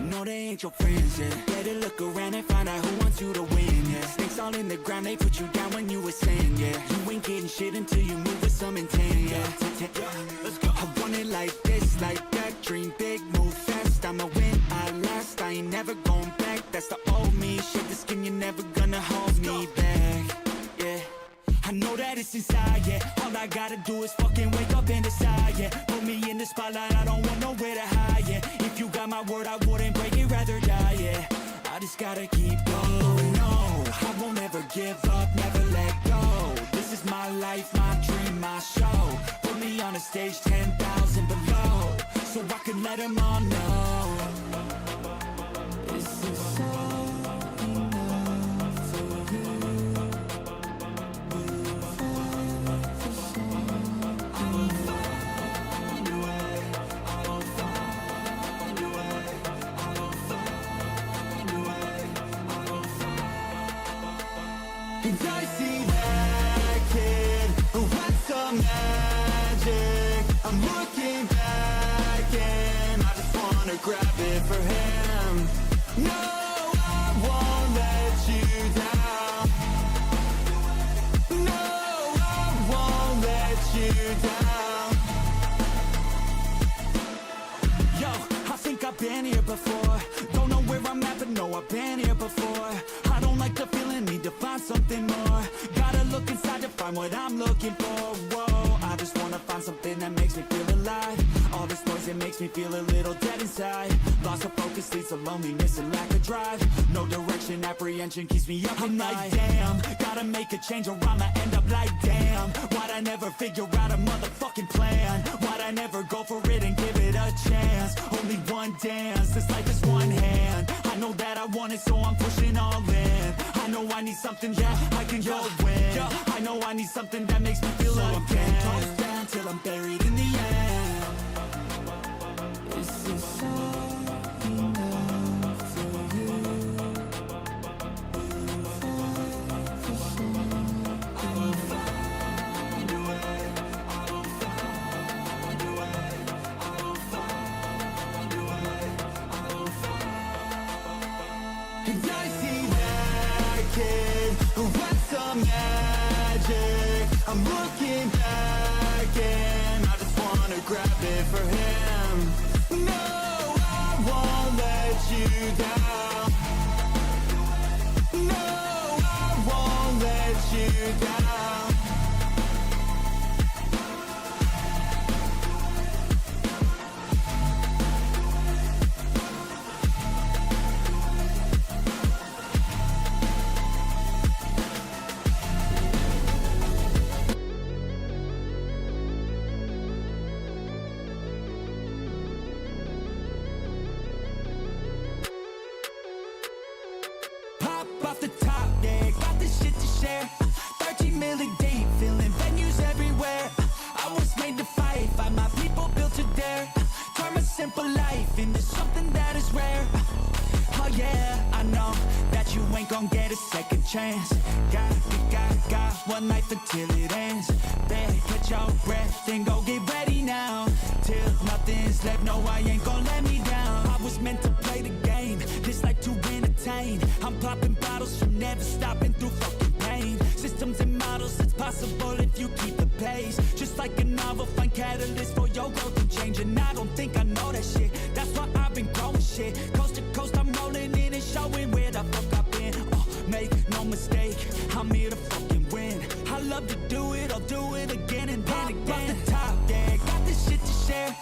No, they ain't your friends, yeah. Better look around and find out who wants you to win, yeah. Snakes all in the ground, they put you down when you were saying, yeah. You ain't getting shit until you move with some intent, yeah. Let's go. I want it like this, like that. Dream big, move fast. I'ma win, I last. I ain't never going back. That's the old me. Shed the skin, you're never gonna hold me back. Yeah. I know that it's inside, yeah. All I gotta do is fucking wake up and decide, yeah. Put me in the spotlight, I don't want nowhere to hide, yeah. If you got my word, I wouldn't break it, rather die, yeah. I just gotta keep going, no. I won't ever give up, never let go. This is my life, my dream, my show. Put me on a stage 10,000 below, so I can let them all know. This is all enough for you. And I see that kid who had some magic. I'm looking back and I just wanna grab it for him. No, I won't let you down. No, I won't let you down. Yo, I think I've been here before. Don't know where I'm at, but know I've been here before. I don't like the feeling, need to find something more. Gotta look inside to find what I'm looking for. Whoa, I just wanna find something that makes me feel alive. All this noise, it makes me feel a little dead inside. Loss of focus leads to loneliness and lack of drive. No direction, apprehension keeps me up at night. I'm like, damn, gotta make a change or I'ma end up like, damn. Why'd I never figure out a motherfucking plan? Why'd I never go for it and give it a chance? Only one dance, this life is one hand. I know that I want it, so I'm pushing all in. I know I need something that I can go win. I know I need something that makes me feel again. So I'm toast down till I'm buried in the end. This is all enough for you. I will find a way. I will find a way. I will find a way. I will find. And I see that kid who had some magic. I'm looking back and I just wanna grab it for him. No, I won't let you down. No, I won't let you down. Off the top, yeah, got this shit to share. 13 million deep, filling venues everywhere. I was made to fight, by my people built to dare. Turn my simple life into something that is rare. Oh yeah, I know that you ain't gon' get a second chance. Got one life until it ends. Better catch your breath and go get ready now. Till nothing's left, no, I ain't gon' let me down. I was meant to play the game, this life to entertain. I'm popping bottles from never stopping through fucking pain. Systems and models, it's possible if you keep the pace. Just like a novel, find catalyst for your growth and change. And I don't think I know that shit, that's why I've been growing shit. Coast to coast, I'm rolling in and showing where the fuck I've been. Make no mistake, I'm here to fucking win. I love to do it, I'll do it again and then again. Off the top, yeah, got this shit to share.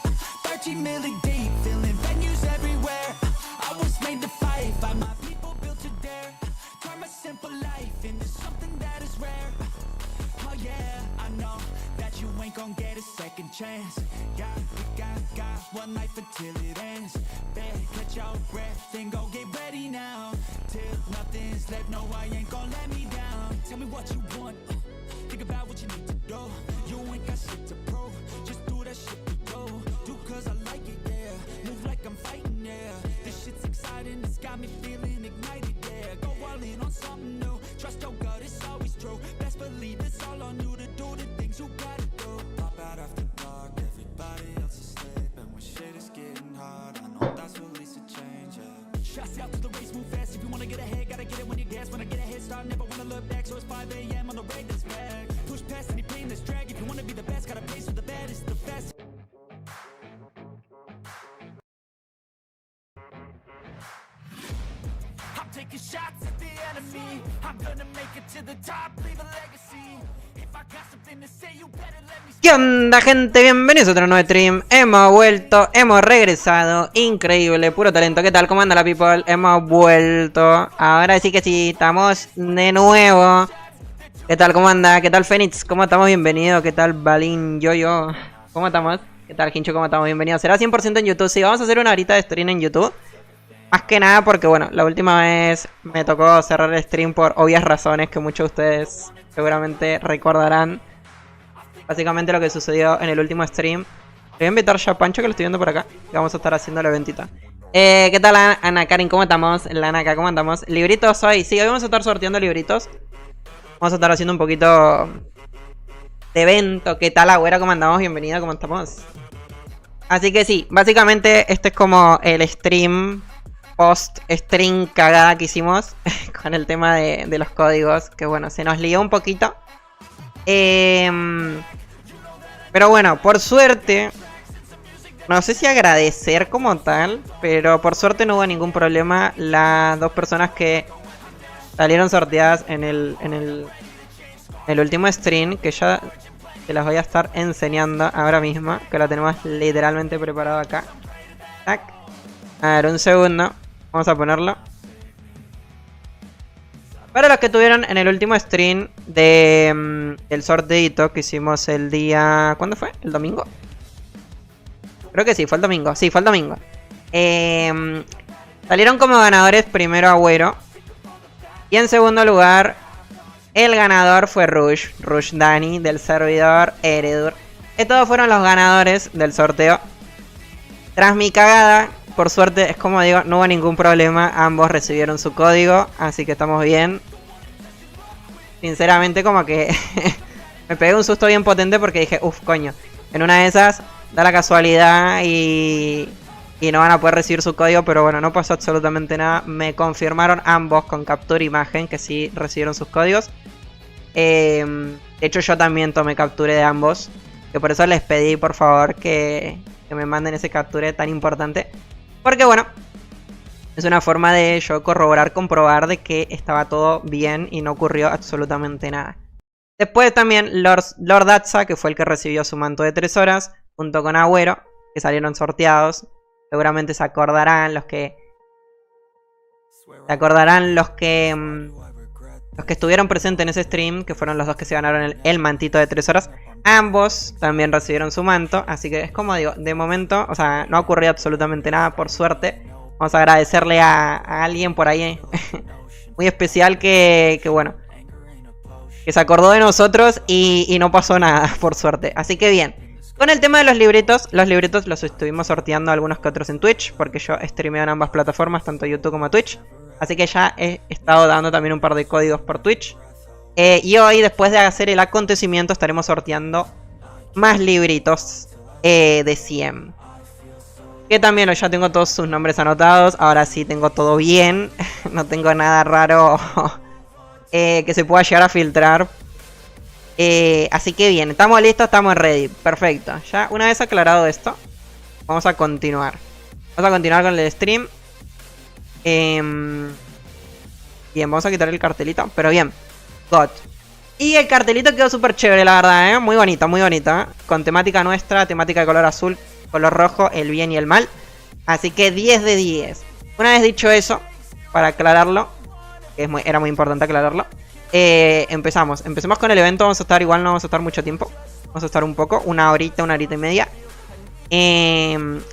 13 million deep, filling venues everywhere. I was made to fight, by my people built to dare. Turn my simple life into something that is rare. Oh yeah, I know that you ain't gon' get a second chance. Got one life until it ends. Better catch your breath and go get ready now. Till nothing's left, no, I ain't gon' let me down. Tell me what you want, think about what you need to do. You ain't got shit to prove, just do that shit we do. Do cause I like it, yeah, move like I'm fighting, yeah. This shit's exciting, it's got me feeling ignited, yeah. Go all in on something new, trust your gut, it's always true. Best believe it's all on you to do the things you gotta do. Pop out after dark, everybody else is asleep. And when shit is getting hard, I know that's release a change, yeah. taking shots at the enemy. I'm gonna make it to the top, leave a legacy. If I got something to say, you better let me. ¿Qué onda, gente? Bienvenidos a otro nuevo stream. Hemos vuelto, hemos regresado. Increíble, puro talento. ¿Qué tal? ¿Cómo anda la people? Hemos vuelto. Ahora sí que sí, estamos de nuevo. ¿Qué tal? ¿Cómo anda? ¿Qué tal, Fénix? ¿Cómo estamos? Bienvenido. ¿Qué tal, Balín? Yo? ¿Cómo estamos? ¿Qué tal, Hincho? ¿Cómo estamos? Bienvenido. ¿Será 100% en YouTube? Sí, vamos a hacer una horita de stream en YouTube. Más que nada porque, bueno, la última vez me tocó cerrar el stream por obvias razones que muchos de ustedes seguramente recordarán. Básicamente lo que sucedió en el último stream. Le voy a invitar ya a Pancho, que lo estoy viendo por acá, que vamos a estar haciendo el eventito. ¿Qué tal, Ana Karin? ¿Cómo estamos? La Naka, ¿cómo andamos? ¿Libritos hoy? Sí, hoy vamos a estar sorteando libritos. Vamos a estar haciendo un poquito de evento. ¿Qué tal, Agüera? ¿Cómo andamos? Bienvenido, ¿cómo estamos? Así que sí, básicamente este es como el stream post-stream cagada que hicimos con el tema de los códigos. Que bueno, se nos lió un poquito. Pero bueno, por suerte, no sé si agradecer como tal, pero por suerte no hubo ningún problema. Las dos personas que salieron sorteadas en el último stream, que ya te las voy a estar enseñando ahora mismo, que la tenemos literalmente preparado acá. Tac. A ver, un segundo. Vamos a ponerlo. Para los que tuvieron en el último stream del sorteito que hicimos el día... ¿Cuándo fue? ¿El domingo? Creo que sí, fue el domingo. Sí, fue el domingo. Salieron como ganadores primero Agüero. Y en segundo lugar, el ganador fue Rush Dani, del servidor Eredur. Estos fueron los ganadores del sorteo. Tras mi cagada, por suerte, es como digo, no hubo ningún problema. Ambos recibieron su código, así que estamos bien. Sinceramente, como que me pegué un susto bien potente porque dije, uff, coño. En una de esas, da la casualidad y no van a poder recibir su código. Pero bueno, no pasó absolutamente nada. Me confirmaron ambos con captura imagen que sí recibieron sus códigos. De hecho, yo también tomé captura de ambos. Que por eso les pedí, por favor, que me manden ese capture tan importante. Porque bueno, es una forma de yo corroborar, comprobar de que estaba todo bien y no ocurrió absolutamente nada. Después también Lord Datsa, que fue el que recibió su manto de 3 horas, junto con Agüero, que salieron sorteados. Seguramente se acordarán los que... los que estuvieron presentes en ese stream, que fueron los dos que se ganaron el mantito de 3 horas. Ambos también recibieron su manto, así que es como digo, de momento, o sea, no ocurrió absolutamente nada, por suerte. Vamos a agradecerle a alguien por ahí muy especial que bueno, que se acordó de nosotros y no pasó nada, por suerte. Así que bien. Con el tema de los libritos los estuvimos sorteando algunos que otros en Twitch, porque yo streameo en ambas plataformas, tanto YouTube como Twitch. Así que ya he estado dando también un par de códigos por Twitch. Y hoy, después de hacer el acontecimiento, estaremos sorteando más libritos de 100. Que también ya tengo todos sus nombres anotados. Ahora sí tengo todo bien. No tengo nada raro que se pueda llegar a filtrar. Así que bien, estamos listos, estamos ready. Perfecto. Ya una vez aclarado esto, vamos a continuar. Vamos a continuar con el stream. Bien, vamos a quitar el cartelito. Pero bien, God. Y el cartelito quedó súper chévere, la verdad, muy bonito, muy bonito, Con temática nuestra, temática de color azul, color rojo, el bien y el mal. Así que 10 de 10. Una vez dicho eso, para aclararlo, que era muy importante aclararlo, empezamos con el evento. Vamos a estar, igual no vamos a estar mucho tiempo, vamos a estar un poco, una horita y media.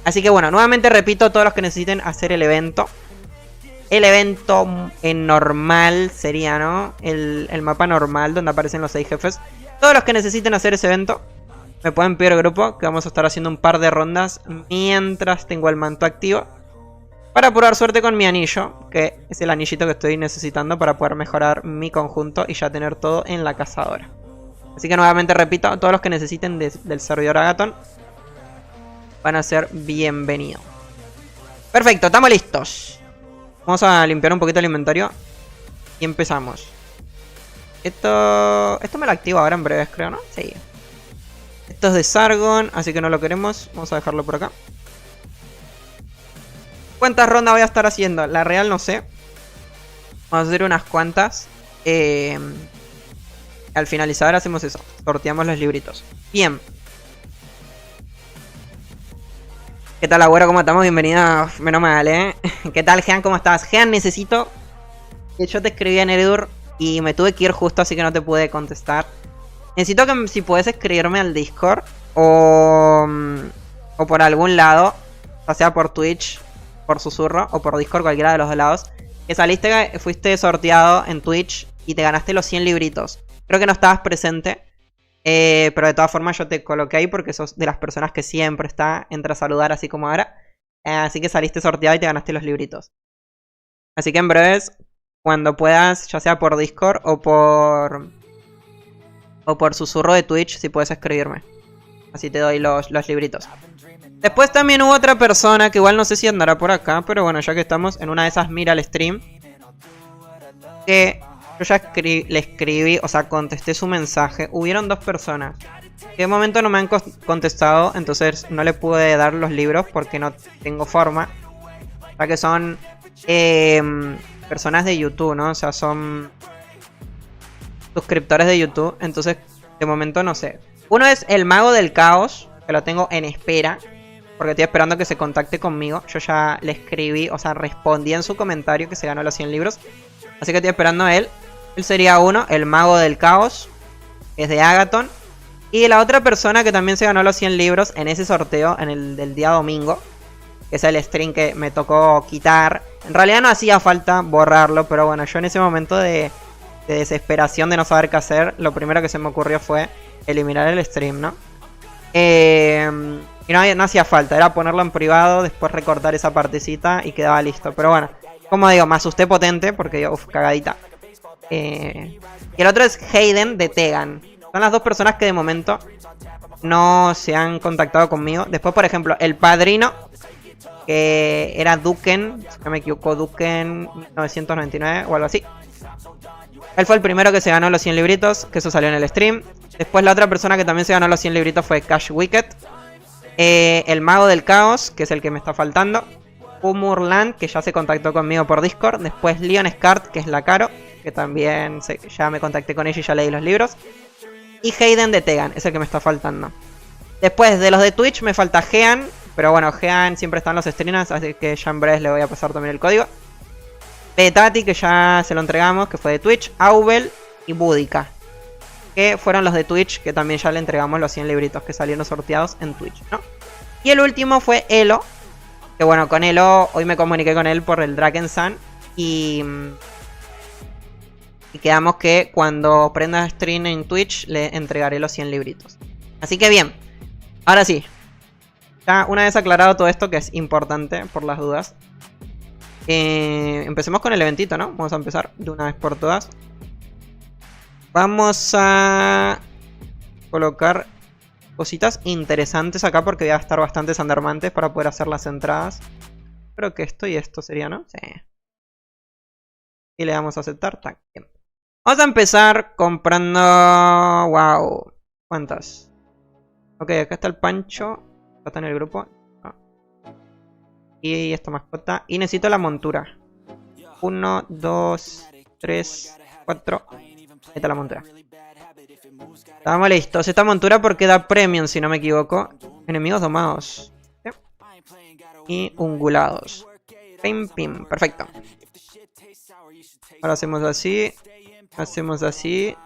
Así que bueno, nuevamente repito, todos los que necesiten hacer el evento. El evento en normal sería, ¿no? El mapa normal donde aparecen los 6 jefes. Todos los que necesiten hacer ese evento me pueden pedir grupo, que vamos a estar haciendo un par de rondas mientras tengo el manto activo, para probar suerte con mi anillo, que es el anillito que estoy necesitando para poder mejorar mi conjunto y ya tener todo en la cazadora. Así que nuevamente repito, todos los que necesiten del servidor Agathon van a ser bienvenidos. Perfecto, estamos listos. Vamos a limpiar un poquito el inventario y empezamos. Esto me lo activo ahora en breves, creo, ¿no? Sí. Esto es de Sargon, así que no lo queremos. Vamos a dejarlo por acá. ¿Cuántas rondas voy a estar haciendo? La real no sé. Vamos a hacer unas cuantas. Al finalizar hacemos eso. Sorteamos los libritos. Bien. ¿Qué tal, Agüero? ¿Cómo estamos? Bienvenida. Menos mal, ¿eh? ¿Qué tal, Jean? ¿Cómo estás? Jean, necesito... Yo te escribí en Eredur y me tuve que ir justo, así que no te pude contestar. Necesito que si puedes escribirme al Discord o por algún lado, ya sea por Twitch, por Susurro o por Discord, cualquiera de los dos lados. Que fuiste sorteado en Twitch y te ganaste los 100 libritos. Creo que no estabas presente, pero de todas formas yo te coloqué ahí porque sos de las personas que siempre entra a saludar así como ahora. Así que saliste sorteado y te ganaste los libritos. Así que en breves, cuando puedas, ya sea por Discord o por Susurro de Twitch, si puedes escribirme. Así te doy los libritos. Después también hubo otra persona que igual no sé si andará por acá, pero bueno, ya que estamos en una de esas, mira el stream. Que yo ya le escribí, o sea, contesté su mensaje. Hubieron dos personas que de momento no me han contestado, entonces no le pude dar los libros porque no tengo forma. O sea que son personas de YouTube, ¿no? O sea, son suscriptores de YouTube, entonces de momento no sé. Uno es el Mago del Caos, que lo tengo en espera, porque estoy esperando que se contacte conmigo. Yo ya le escribí, o sea, respondí en su comentario que se ganó los 100 libros. Así que estoy esperando a él. Él sería uno, el Mago del Caos, que es de Agathon. Y la otra persona que también se ganó los 100 libros en ese sorteo, en el del día domingo, que es el stream que me tocó quitar. En realidad no hacía falta borrarlo, pero bueno, yo en ese momento de desesperación de no saber qué hacer, lo primero que se me ocurrió fue eliminar el stream, ¿no? Y no hacía falta, era ponerlo en privado, después recortar esa partecita y quedaba listo. Pero bueno, como digo, me asusté potente porque digo, uff, cagadita. Y el otro es Hayden de Tegan. Son las dos personas que de momento no se han contactado conmigo. Después, por ejemplo, el padrino, que era Duken, si no me equivoco, Duken 999 o algo así. Él fue el primero que se ganó los 100 libritos, que eso salió en el stream. Después la otra persona que también se ganó los 100 libritos fue Cash Wicked. El Mago del Caos, que es el que me está faltando. Umurland, que ya se contactó conmigo por Discord. Después Leon Scart, que es la Caro, que también ya me contacté con ella y ya leí los libros. Y Hayden de Tegan, es el que me está faltando. Después de los de Twitch me falta Jean, pero bueno, Jean siempre está en los streamers, así que ya en breve le voy a pasar también el código. Betati, que ya se lo entregamos, que fue de Twitch. Aubel y Boudica, que fueron los de Twitch, que también ya le entregamos los 100 libritos que salieron sorteados en Twitch, ¿no? Y el último fue Elo, que bueno, con Elo hoy me comuniqué con él por el Drakensan y quedamos que cuando prenda stream en Twitch le entregaré los 100 libritos. Así que bien, ahora sí, ya una vez aclarado todo esto, que es importante por las dudas, empecemos con el eventito, ¿no? Vamos a empezar de una vez por todas. Vamos a colocar cositas interesantes acá porque voy a gastar bastantes undermantes para poder hacer las entradas. Creo que esto y esto sería, ¿no? Sí. Y le damos a aceptar. Tac, bien. Vamos a empezar comprando... ¡Wow! ¿Cuántas? Ok, acá está el Pancho. Está en el grupo. No. Y esta mascota. Y necesito la montura. 1, 2, 3, 4. Ahí está la montura. Estamos listos. Esta montura porque da premium, si no me equivoco. Enemigos domados. ¿Sí? Y ungulados. Pim, pim. Perfecto. Ahora hacemos así. Hacemos así.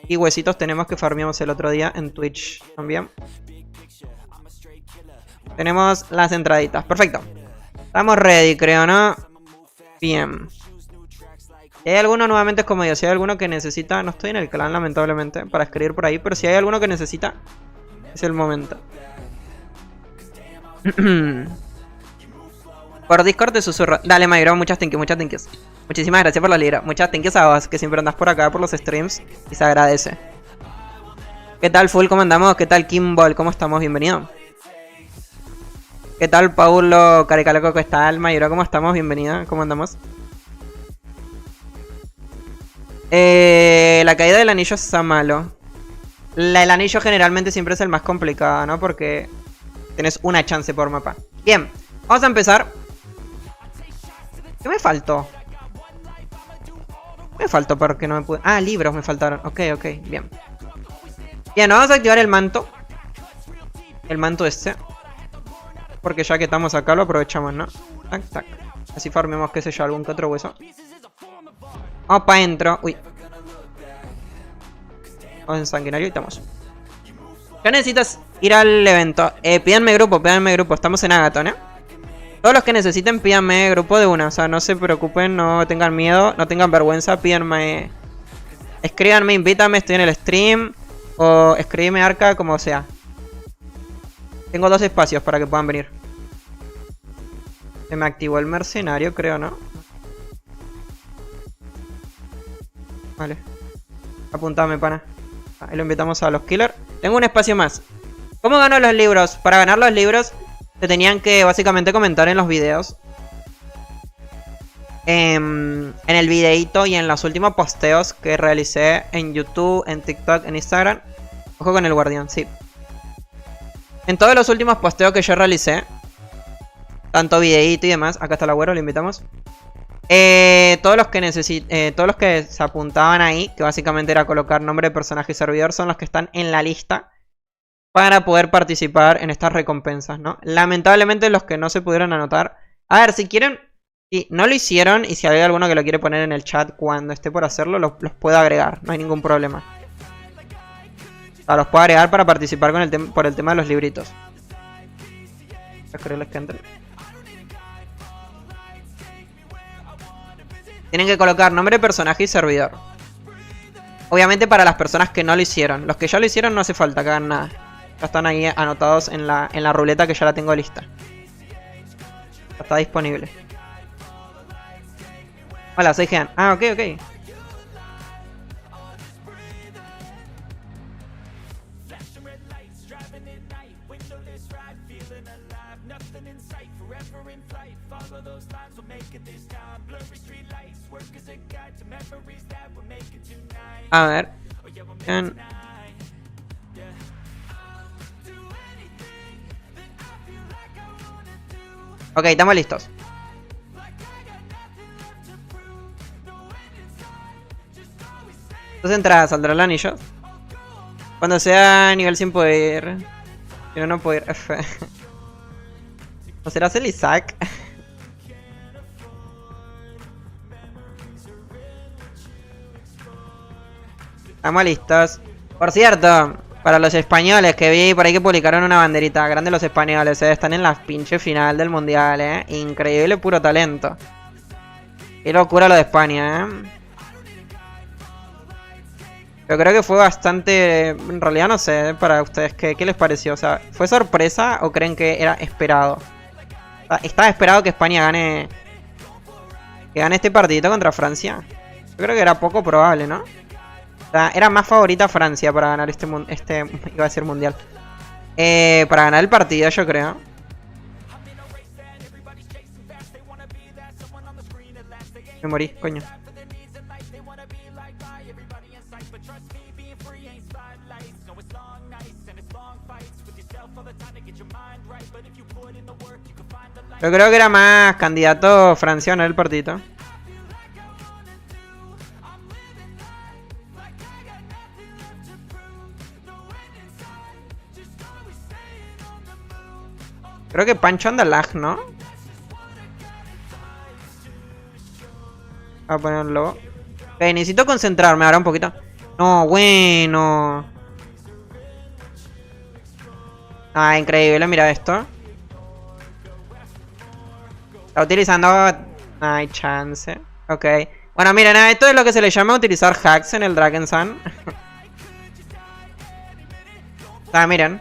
Y huesitos tenemos que farmeamos el otro día en Twitch también. Tenemos las entraditas. Perfecto. Estamos ready, creo, ¿no? Bien. Si hay alguno, nuevamente es como digo, si hay alguno que necesita... No estoy en el clan, lamentablemente, para escribir por ahí. Pero si hay alguno que necesita, es el momento. Por Discord te susurro. Dale, Mayro, muchas thank you, muchas thank yous. Muchísimas gracias por la libra. Muchas thank yous a vos, que siempre andas por acá por los streams. Y se agradece. ¿Qué tal, Full? ¿Cómo andamos? ¿Qué tal, Kimball? ¿Cómo estamos? Bienvenido. ¿Qué tal, Paulo Caricaloco? ¿Qué tal, Mayro? ¿Cómo estamos? Bienvenida. ¿Cómo andamos? La caída del anillo está malo. El anillo generalmente siempre es el más complicado, ¿no? Porque tenés una chance por mapa. Bien, vamos a empezar. ¿Qué me faltó? Me faltó porque no me pude... Ah, libros me faltaron. Ok, ok, bien. Bien, vamos a activar el manto. El manto este. Porque ya que estamos acá lo aprovechamos, ¿no? Tac, tac. Así farmemos, qué sé yo, algún que otro hueso. Vamos para adentro. Uy. Vamos en sanguinario y estamos. Ya necesitas ir al evento. Pídanme grupo, pídanme grupo. Estamos en Agathon, ¿eh? Todos los que necesiten, pídanme grupo de una. O sea, no se preocupen, no tengan miedo, no tengan vergüenza. Pídanme. Escríbanme, invítame, estoy en el stream. O escríbeme Arca, como sea. Tengo 2 espacios para que puedan venir. Se me activó el mercenario, creo, ¿no? Vale. Apuntame, pana. Ahí lo invitamos a los killers. Tengo un espacio más. ¿Cómo gano los libros? Para ganar los libros te tenían que básicamente comentar en los videos. En el videito y en los últimos posteos que realicé en YouTube, en TikTok, en Instagram. Ojo con el guardián, sí. En todos los últimos posteos que yo realicé, tanto videito y demás, acá está el agüero, lo invitamos. Todos los que se apuntaban ahí, que básicamente era colocar nombre de personaje y servidor, son los que están en la lista para poder participar en estas recompensas, ¿no? Lamentablemente los que no se pudieron anotar. A ver, si quieren, si no lo hicieron y si hay alguno que lo quiere poner en el chat cuando esté por hacerlo, los puedo agregar, no hay ningún problema. O sea, los puedo agregar para participar con por el tema de los libritos. Voy a creerles que entren. Tienen que colocar nombre, personaje y servidor. Obviamente para las personas que no lo hicieron. Los que ya lo hicieron no hace falta que hagan nada. Ya están ahí anotados en la ruleta que ya la tengo lista. Ya está disponible. Hola, soy Jean. Ah, ok, ok. A ver. Ok, estamos listos. Dos entradas, ¿saldrá el anillo? Cuando sea nivel 100 puedo ir. Si no, no puedo ir. F. ¿O será el Isaac? Estamos listos. Por cierto, para los españoles que vi por ahí que publicaron una banderita grande, los españoles, están en la pinche final del mundial, increíble, puro talento. Qué locura lo de España, Yo creo que fue bastante... En realidad no sé, para ustedes, ¿qué les pareció? O sea, ¿fue sorpresa o creen que era esperado? O sea, ¿estaba esperado que España gane... que gane este partidito contra Francia? Yo creo que era poco probable, ¿no? O sea, era más favorita Francia para ganar iba a decir mundial. Para ganar el partido, yo creo. Me morí, coño. Yo creo que era más candidato Francia a ganar el partidito. Creo que Pancho anda lag, ¿no? Voy a ponerlo. Ok, necesito concentrarme ahora un poquito. No, bueno. Ah, increíble, mira esto. Está utilizando... No hay chance. Ok. Bueno, miren, esto es lo que se le llama utilizar hacks en el Dragon Sun. Ah, miren.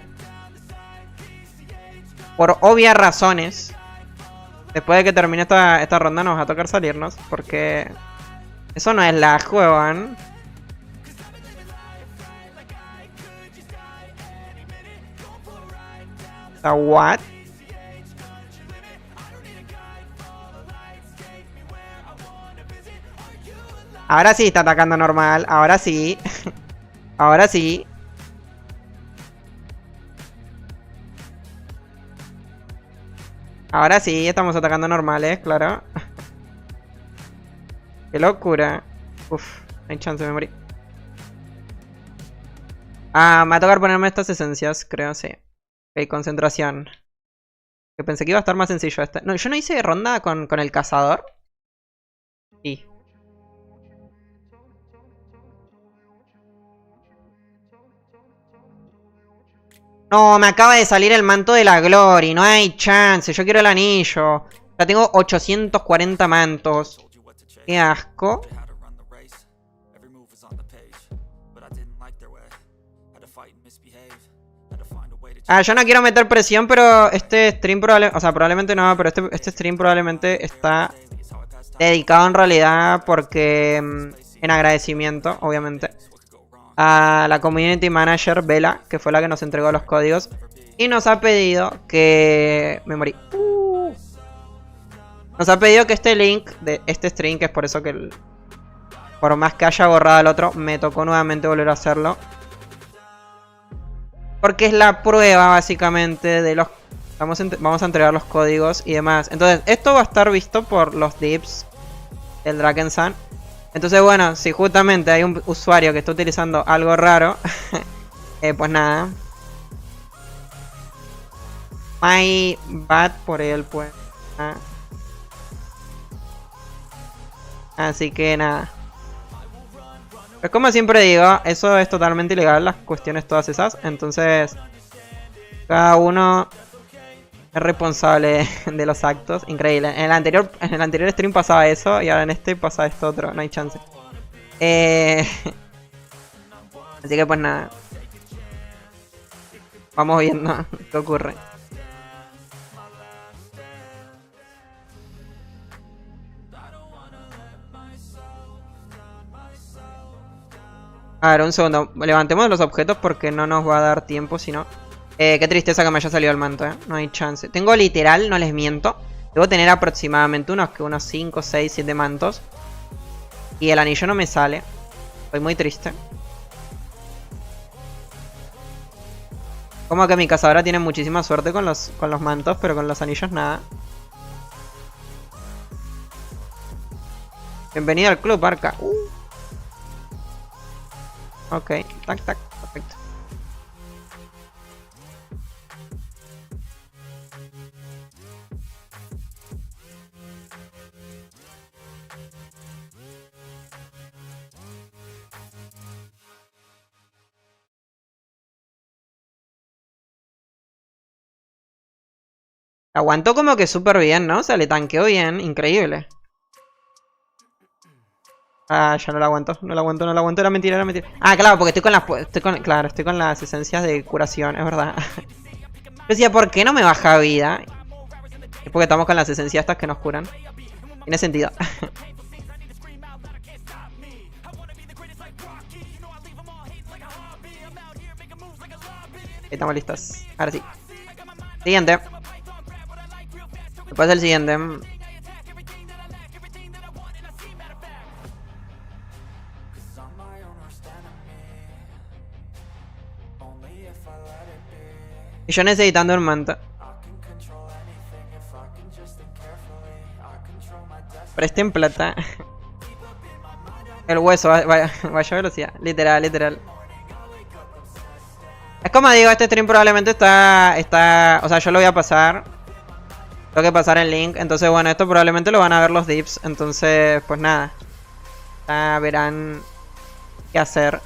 Por obvias razones, después de que termine esta ronda nos va a tocar salirnos. Porque eso no es lag, huevón. O sea, what? Ahora sí está atacando normal. Ahora sí. Ahora sí. Ahora sí, estamos atacando normales, claro. Qué locura. Uf, no hay chance, me morí. Ah, me va a tocar ponerme estas esencias, creo, sí. Ok, concentración. Que pensé que iba a estar más sencillo este. No, yo no hice ronda con el cazador. Sí. No, me acaba de salir el manto de la Glory. No hay chance. Yo quiero el anillo. Ya tengo 840 mantos. Qué asco. Ah, yo no quiero meter presión, pero este stream probablemente... O sea, probablemente no, pero este stream probablemente está dedicado en realidad porque... en agradecimiento, obviamente, a la community manager Bella, que fue la que nos entregó los códigos. Y nos ha pedido que... Me morí. Nos ha pedido que este link de este stream, que es por eso que... Por más que haya borrado el otro, me tocó nuevamente volver a hacerlo. Porque es la prueba, básicamente, de los... Vamos a entregar los códigos y demás. Entonces, esto va a estar visto por los dips del Drakensand. Entonces, bueno, si justamente hay un usuario que está utilizando algo raro, pues nada. My bad por él, pues. Así que nada. Pues como siempre digo, eso es totalmente ilegal, las cuestiones todas esas. Entonces, cada uno es responsable de los actos. Increíble. En el anterior stream pasaba eso y ahora en este pasa esto otro. No hay chance. Así que pues nada. Vamos viendo qué ocurre. A ver, un segundo. Levantemos los objetos porque no nos va a dar tiempo si no. Qué tristeza que me haya salido el manto, No hay chance. Tengo literal, no les miento. Debo tener aproximadamente unos 5, 6, 7 mantos. Y el anillo no me sale. Estoy muy triste. Como que mi cazadora tiene muchísima suerte con los mantos, pero con los anillos nada. Bienvenido al club, Arca. Ok, tac, tac, perfecto. Aguantó como que súper bien, ¿no? O sea, le tanqueó bien, increíble. Ah, ya no la aguanto, no la aguanto, no la aguanto, era mentira, era mentira. Ah, claro, porque estoy con las esencias de curación, es verdad. Yo decía, ¿por qué no me baja vida? Es porque estamos con las esencias estas que nos curan. Tiene sentido. Estamos listos. Ahora sí. Siguiente. Después del siguiente. Y yo necesitando un manto. Presten plata. El hueso, vaya velocidad. Literal, literal. Es como digo, este stream probablemente está... O sea, yo lo voy a pasar. Tengo que pasar el link. Entonces, bueno, esto probablemente lo van a ver los dips. Entonces, pues nada. Ya verán qué hacer.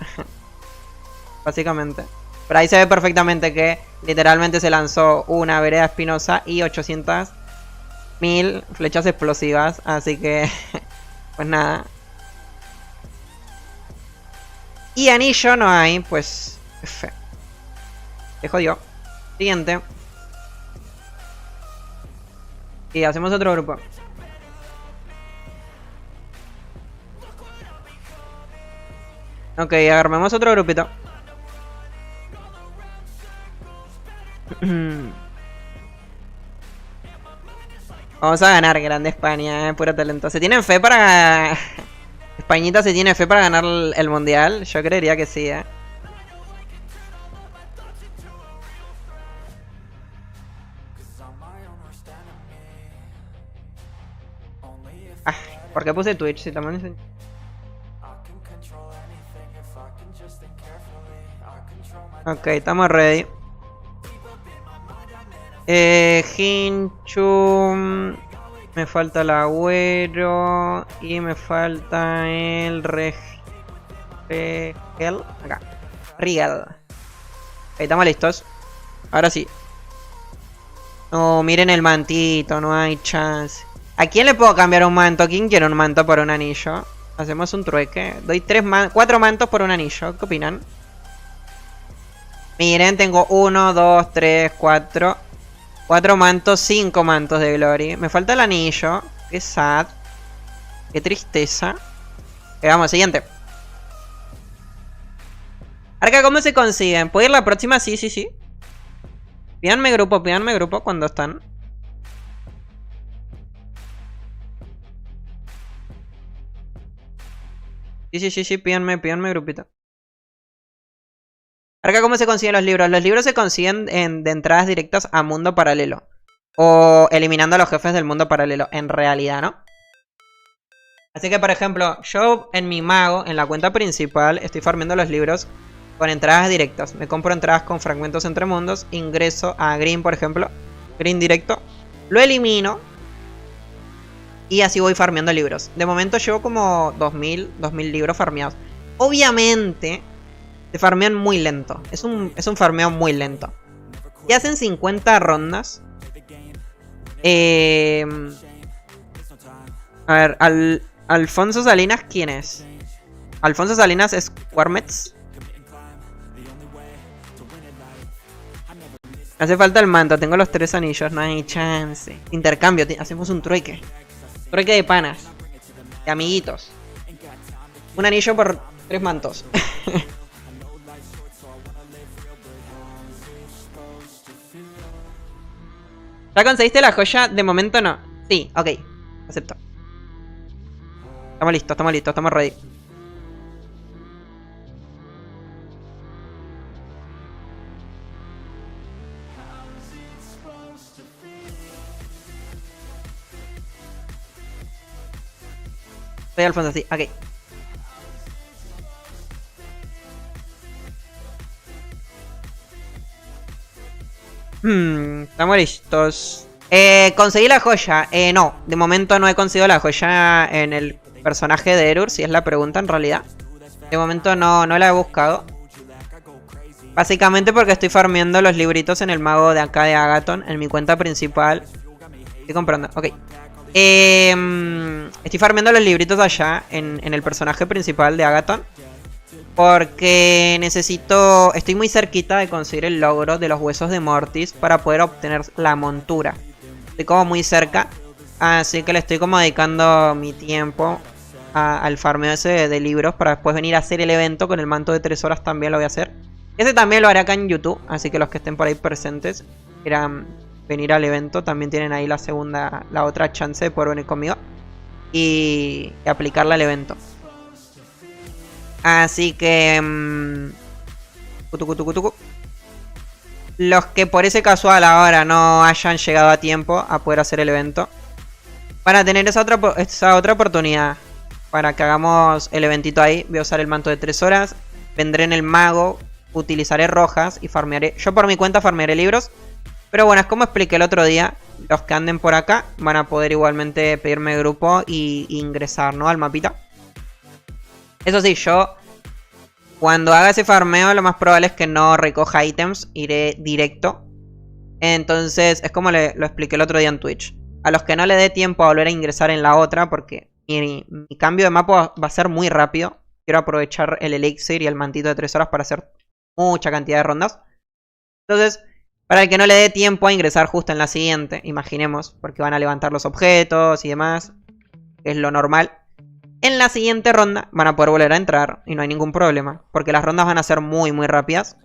Básicamente. Pero ahí se ve perfectamente que literalmente se lanzó una vereda espinosa y 800.000 flechas explosivas. Así que, pues nada. Y anillo no hay, pues... F. Se jodió. Siguiente. Y hacemos otro grupo. Ok, armemos otro grupito. Vamos a ganar, grande España, puro talento. ¿Se tienen fe para... Españita se tiene fe para ganar el mundial? Yo creería que sí, ¿Por qué puse Twitch? Si también Ok, estamos ready. Hinchu. Me falta el agüero. Y me falta el Rigel. Acá. Rigel. Ok, estamos listos. Ahora sí. No, miren el mantito, no hay chance. ¿A quién le puedo cambiar un manto? ¿Quién quiere un manto por un anillo? Hacemos un trueque. Doy 4 mantos por un anillo. ¿Qué opinan? Miren, tengo 1, 2, 3, 4. 4 mantos, 5 mantos de Glory. Me falta el anillo. Qué sad. Qué tristeza. Vamos, siguiente. Arca, ¿cómo se consiguen? ¿Puedo ir la próxima? Sí, sí, sí. Pídanme grupo cuando están. Sí, pídanme grupito. Arca, ¿cómo se consiguen los libros? Los libros se consiguen de entradas directas a mundo paralelo. O eliminando a los jefes del mundo paralelo, en realidad, ¿no? Así que, por ejemplo, yo en mi mago, en la cuenta principal, estoy farmeando los libros con entradas directas. Me compro entradas con fragmentos entre mundos. Ingreso a Green, por ejemplo. Green directo. Lo elimino. Y así voy farmeando libros. De momento llevo como 2000 libros farmeados. Obviamente se farmean muy lento. Es un farmeo muy lento. Y hacen 50 rondas. A ver, Alfonso Salinas, ¿quién es? Alfonso Salinas es Warmets. Hace falta el manto, tengo los 3 anillos, no hay chance. Intercambio, hacemos un trueque. Trueque de panas. De amiguitos. Un anillo por 3 mantos. ¿Ya conseguiste la joya? De momento no. Sí, ok. Acepto. Estamos listos, estamos ready. Soy Alfonso, sí, ok. Estamos listos. Conseguí la joya. No, de momento no he conseguido la joya en el personaje de Erur, si es la pregunta en realidad. De momento no la he buscado. Básicamente porque estoy farmeando los libritos en el mago de acá de Agathon, en mi cuenta principal. Estoy comprando, ok. Estoy farmeando los libritos allá, en el personaje principal de Agathon. Porque necesito... Estoy muy cerquita de conseguir el logro de los huesos de Mortis para poder obtener la montura. Estoy como muy cerca. Así que le estoy como dedicando mi tiempo al farmeo ese de libros para después venir a hacer el evento con el manto de 3 horas. También lo voy a hacer. Ese también lo haré acá en YouTube. Así que los que estén por ahí presentes quieran venir al evento, también tienen ahí la otra chance de poder venir conmigo y aplicarla al evento. Así que los que por ese casual ahora no hayan llegado a tiempo a poder hacer el evento, van a tener esa otra oportunidad para que hagamos el eventito ahí. Voy a usar el manto de 3 horas, vendré en el mago, utilizaré rojas y farmearé. Yo por mi cuenta farmearé libros. Pero bueno, es como expliqué el otro día. Los que anden por acá van a poder igualmente pedirme grupo y ingresar, ¿no? Al mapita. Eso sí, yo cuando haga ese farmeo lo más probable es que no recoja ítems. Iré directo. Entonces es como lo expliqué el otro día en Twitch. A los que no le dé tiempo a volver a ingresar en la otra, porque mi cambio de mapa va a ser muy rápido. Quiero aprovechar el elixir y el mantito de 3 horas para hacer mucha cantidad de rondas. Entonces, para el que no le dé tiempo a ingresar justo en la siguiente, imaginemos, porque van a levantar los objetos y demás, que es lo normal. En la siguiente ronda van a poder volver a entrar y no hay ningún problema, porque las rondas van a ser muy rápidas.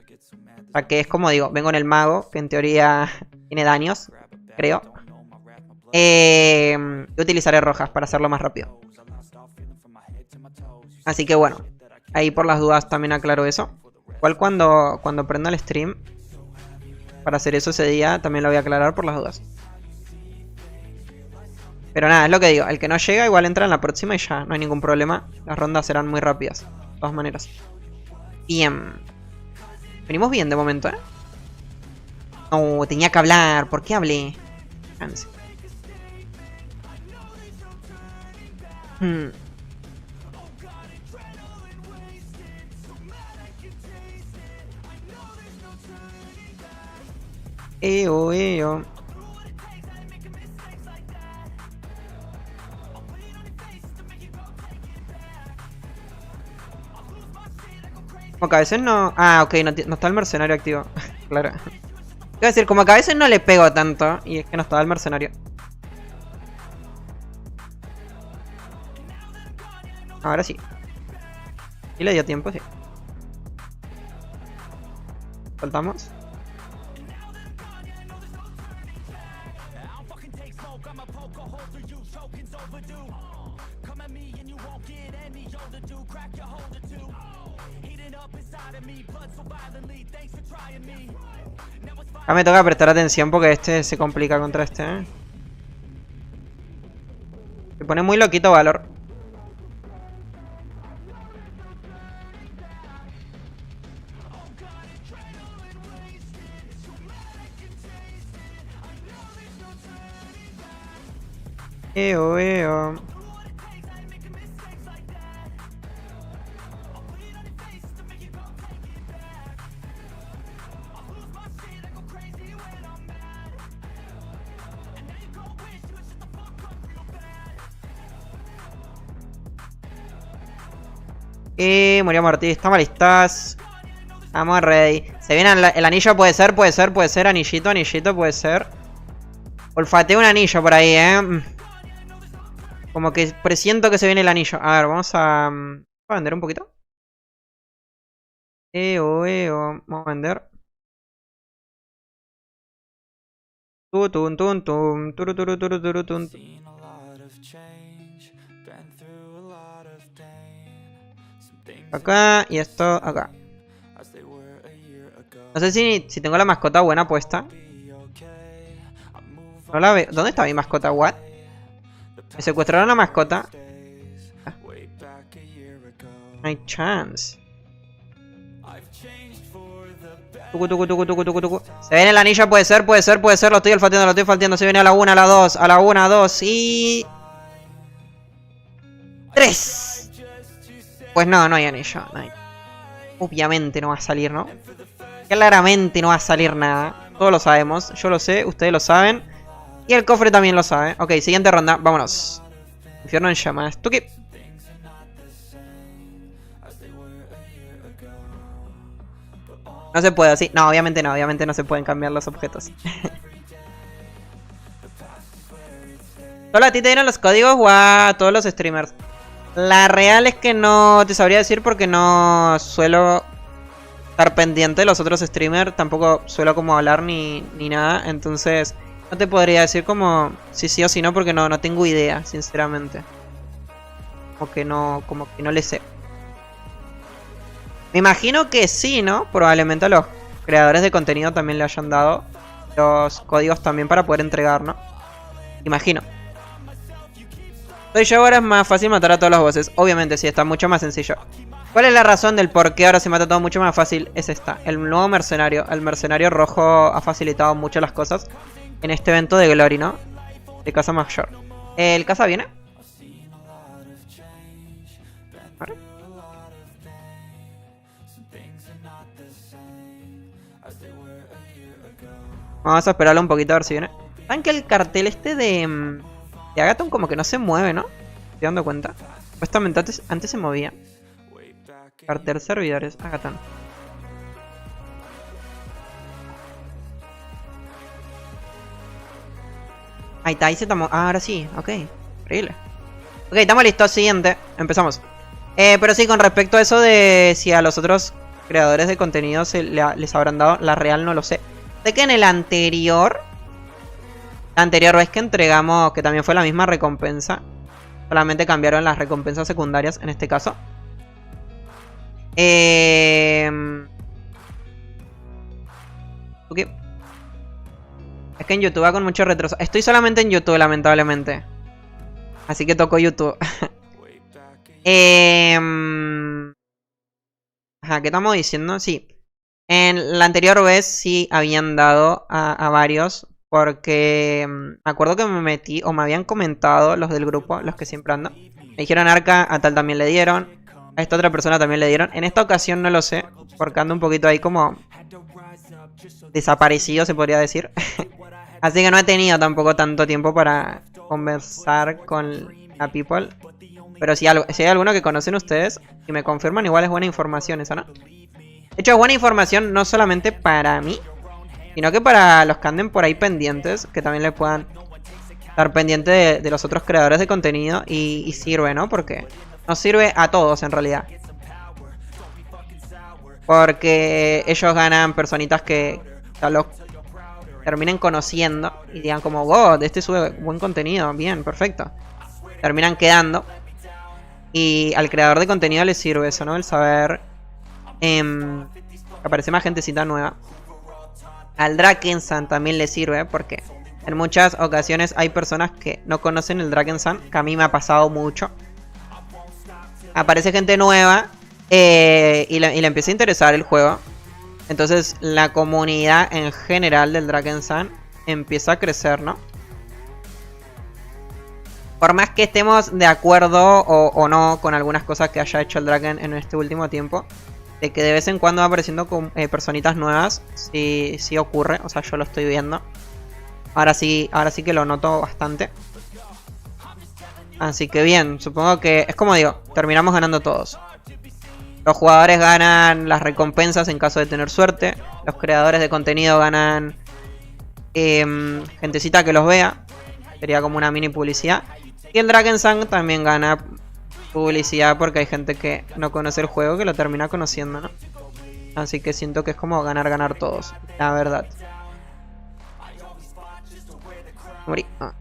O sea que es como digo, vengo en el mago, que en teoría tiene daños, creo. Y utilizaré rojas para hacerlo más rápido. Así que bueno, ahí por las dudas también aclaro eso. Igual cuando prenda el stream, para hacer eso ese día, también lo voy a aclarar por las dudas. Pero nada, es lo que digo. El que no llega igual entra en la próxima y ya, no hay ningún problema. Las rondas serán muy rápidas, de todas maneras. Bien. Venimos bien de momento, ¿eh? No, tenía que hablar. ¿Por qué hablé? Chance. Eo, eo. Como que a veces no... Ah, ok, no está el mercenario activo. Claro. Iba a decir, como que a veces no le pego tanto. Y es que no estaba el mercenario. Ahora sí. ¿Y le dio tiempo? Sí. Soltamos. Ahora me toca prestar atención porque este se complica contra este, ¿eh? Se pone muy loquito Valor. Eo, eo. Murió Martí, estamos listas. Vamos ready. Se viene el anillo, puede ser. Anillito, puede ser. Olfateo un anillo por ahí, Como que presiento que se viene el anillo. A ver, vamos a vender un poquito. Vamos a vender. Acá y esto acá. No sé si tengo la mascota buena puesta. No la veo. ¿Dónde está mi mascota? ¿What? Me secuestraron la mascota. No hay chance. Se viene el anillo, puede ser. Lo estoy olfateando. Se viene a la 1, a la 2, a la 1, 2 y... 3. Pues no hay anillo. No hay. Obviamente no va a salir, ¿no? Claramente no va a salir nada. Todos lo sabemos. Yo lo sé, ustedes lo saben. Y el cofre también lo sabe. Ok, siguiente ronda. Vámonos. Infierno en llamas. ¿Tú qué? No se puede así. No, obviamente no se pueden cambiar los objetos. ¿Solo a ti te dieron los códigos o a todos los streamers? La real es que no te sabría decir porque no suelo estar pendiente de los otros streamers. Tampoco suelo como hablar ni nada. Entonces no te podría decir como si sí o si no porque no tengo idea, sinceramente. Como que no le sé. Me imagino que sí, ¿no? Probablemente a los creadores de contenido también le hayan dado los códigos también para poder entregar, ¿no? Imagino. Soy yo, ahora es más fácil matar a todos los bosses. Obviamente sí, está mucho más sencillo. ¿Cuál es la razón del por qué ahora se mata todo mucho más fácil? Es esta. El nuevo mercenario. El mercenario rojo ha facilitado mucho las cosas en este evento de Glory, ¿no? De Casa Mayor. ¿El Casa viene? Vamos a esperarlo un poquito a ver si viene. ¿Saben que el cartel este de Agathon como que no se mueve, ¿no? Estoy dando cuenta. Supuestamente antes se movía. Cartel servidores, Agathon. Ahí está, ahí se tomó. Ah, ahora sí, ok. Increíble. Ok, estamos listos, siguiente. Empezamos. Pero sí, con respecto a eso de si a los otros creadores de contenido les habrán dado, la real no lo sé. Sé que en el anterior... La anterior vez que entregamos, que también fue la misma recompensa. Solamente cambiaron las recompensas secundarias en este caso. Okay. Es que en YouTube va con mucho retraso. Estoy solamente en YouTube, lamentablemente. Así que toco YouTube. Ajá, ¿qué estamos diciendo? Sí. En la anterior vez sí habían dado a varios. Porque me acuerdo que me metí, o me habían comentado los del grupo, los que siempre ando. Me dijeron Arca, a tal también le dieron. A esta otra persona también le dieron. En esta ocasión no lo sé, porque ando un poquito ahí como desaparecido, se podría decir. Así que no he tenido tampoco tanto tiempo para conversar con la people. Pero si hay alguno que conocen ustedes y me confirman, igual es buena información eso, ¿no? De hecho, es buena información no solamente para mí, sino que para los que anden por ahí pendientes, que también le puedan estar pendientes de los otros creadores de contenido. Y sirve, ¿no? Porque nos sirve a todos en realidad. Porque ellos ganan personitas que los terminen conociendo y digan como, God, este sube buen contenido, bien, perfecto. Terminan quedando. Y al creador de contenido le sirve eso, ¿no? El saber que aparece más gentecita nueva. Al Drakensand también le sirve porque en muchas ocasiones hay personas que no conocen el Drakensand, que a mí me ha pasado mucho. Aparece gente nueva y le empieza a interesar el juego. Entonces la comunidad en general del Drakensand empieza a crecer, ¿no? Por más que estemos de acuerdo o no con algunas cosas que haya hecho el Draken en este último tiempo, de que de vez en cuando va apareciendo con personitas nuevas, sí ocurre, o sea, yo lo estoy viendo. Ahora sí que lo noto bastante. Así que bien, supongo que es como digo, terminamos ganando todos. Los jugadores ganan las recompensas en caso de tener suerte. Los creadores de contenido ganan gentecita que los vea. Sería como una mini publicidad. Y el Drakensand también gana publicidad porque hay gente que no conoce el juego que lo termina conociendo, ¿no? Así que siento que es como ganar todos, la verdad. Morí. Ah.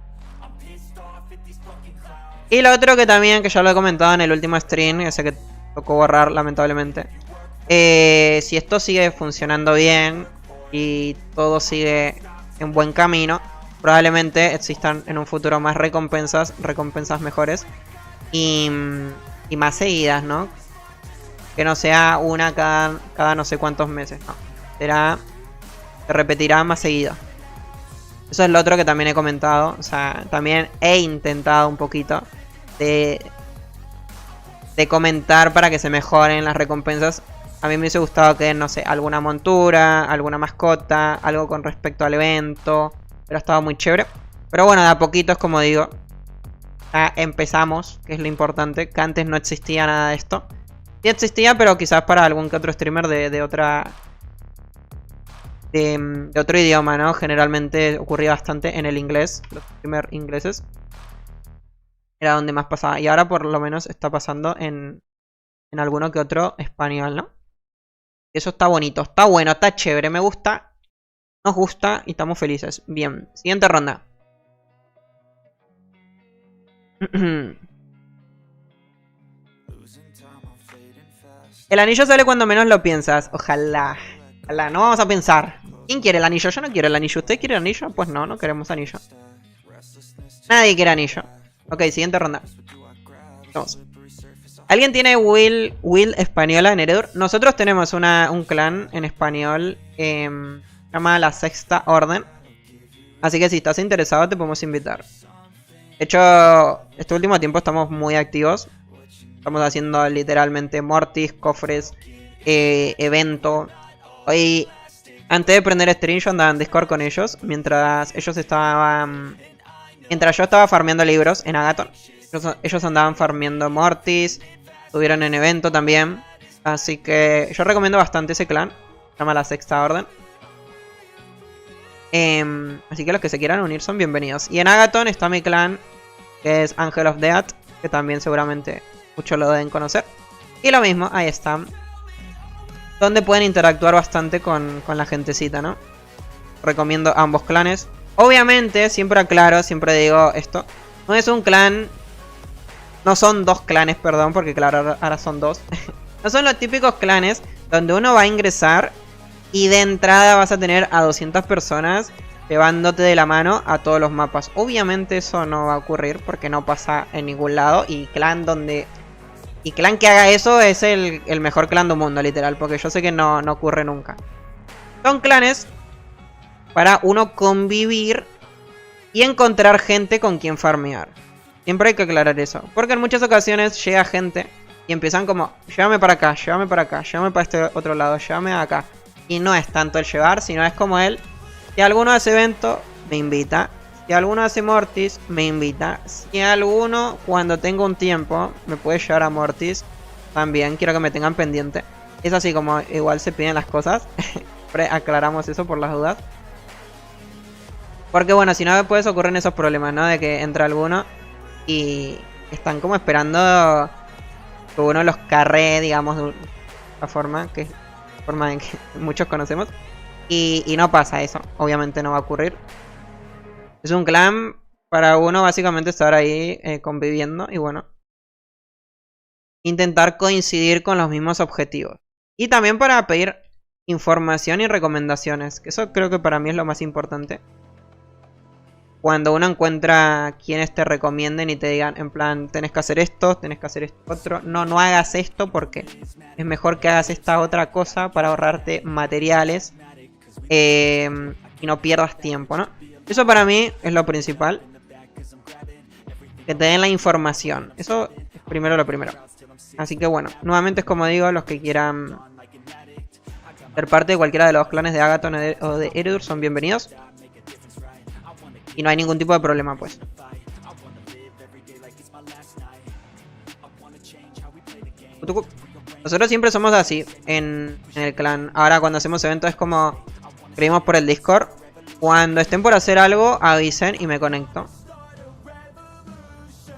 Y lo otro que también, que ya lo he comentado en el último stream, ese que tocó borrar lamentablemente. Si esto sigue funcionando bien y todo sigue en buen camino, probablemente existan en un futuro más recompensas mejores. Y más seguidas, ¿no? Que no sea una cada no sé cuántos meses, no. Se repetirá más seguido. Eso es lo otro que también he comentado. O sea, también he intentado un poquito de comentar para que se mejoren las recompensas. A mí me hubiese gustado que, no sé, alguna montura, alguna mascota, algo con respecto al evento. Pero ha estado muy chévere. Pero bueno, de a poquito es como digo. Ya empezamos, que es lo importante, que antes no existía nada de esto. Sí existía, pero quizás para algún que otro streamer de otro idioma, ¿no? Generalmente ocurría bastante en el inglés, los streamers ingleses. Era donde más pasaba. Y ahora por lo menos está pasando en alguno que otro español, ¿no? Y eso está bonito, está bueno, está chévere, me gusta. Nos gusta y estamos felices. Bien, siguiente ronda. El anillo sale cuando menos lo piensas. Ojalá. Ojalá, no vamos a pensar. ¿Quién quiere el anillo? Yo no quiero el anillo. ¿Usted quiere el anillo? Pues no queremos anillo. Nadie quiere anillo. Ok, siguiente ronda. Vamos. ¿Alguien tiene will española en Eredur? Nosotros tenemos un clan en español. Se llama la Sexta Orden. Así que si estás interesado te podemos invitar. De hecho, este último tiempo estamos muy activos. Estamos haciendo literalmente mortis, cofres, evento. Hoy, antes de prender stream, yo andaba en Discord con ellos. Mientras yo estaba farmeando libros en Agathon. Ellos andaban farmeando mortis. Estuvieron en evento también. Así que yo recomiendo bastante ese clan. Se llama la Sexta Orden. Así que los que se quieran unir son bienvenidos. Y en Agathon está mi clan, que es Angel of Death, que también seguramente muchos lo deben conocer. Y lo mismo, ahí están. Donde pueden interactuar bastante con la gentecita, ¿no? Recomiendo ambos clanes. Obviamente, siempre aclaro, siempre digo esto. No es un clan... No son dos clanes, perdón, porque claro, ahora son dos. No son los típicos clanes donde uno va a ingresar y de entrada vas a tener a 200 personas llevándote de la mano a todos los mapas. Obviamente eso no va a ocurrir porque no pasa en ningún lado. Y clan donde Y clan que haga eso es el mejor clan del mundo, literal. Porque yo sé que no ocurre nunca. Son clanes para uno convivir y encontrar gente con quien farmear. Siempre hay que aclarar eso. Porque en muchas ocasiones llega gente y empiezan como, llévame para acá, llévame para acá, llévame para este otro lado, llévame acá. Y no es tanto el llevar, sino es como él. Si alguno hace evento, me invita. Si alguno hace Mortis, me invita. Si alguno, cuando tenga un tiempo, me puede llevar a Mortis, también quiero que me tengan pendiente. Es así como igual se piden las cosas. Aclaramos eso por las dudas. Porque bueno, si no después ocurren esos problemas, ¿no? De que entra alguno y están como esperando que uno los carree, digamos, de la forma en que muchos conocemos. Y no pasa eso, obviamente no va a ocurrir. Es un clan para uno básicamente estar ahí conviviendo y bueno, intentar coincidir con los mismos objetivos. Y también para pedir información y recomendaciones, que eso creo que para mí es lo más importante. Cuando uno encuentra quienes te recomienden y te digan, en plan, tenés que hacer esto otro. No hagas esto porque es mejor que hagas esta otra cosa para ahorrarte materiales y no pierdas tiempo, ¿no? Eso para mí es lo principal. Que te den la información. Eso es primero lo primero. Así que bueno, nuevamente es como digo, los que quieran ser parte de cualquiera de los clanes de Agathon o de Eridur son bienvenidos. Y no hay ningún tipo de problema, pues. Nosotros siempre somos así en el clan. Ahora cuando hacemos eventos es como escribimos por el Discord. Cuando estén por hacer algo, avisen y me conecto.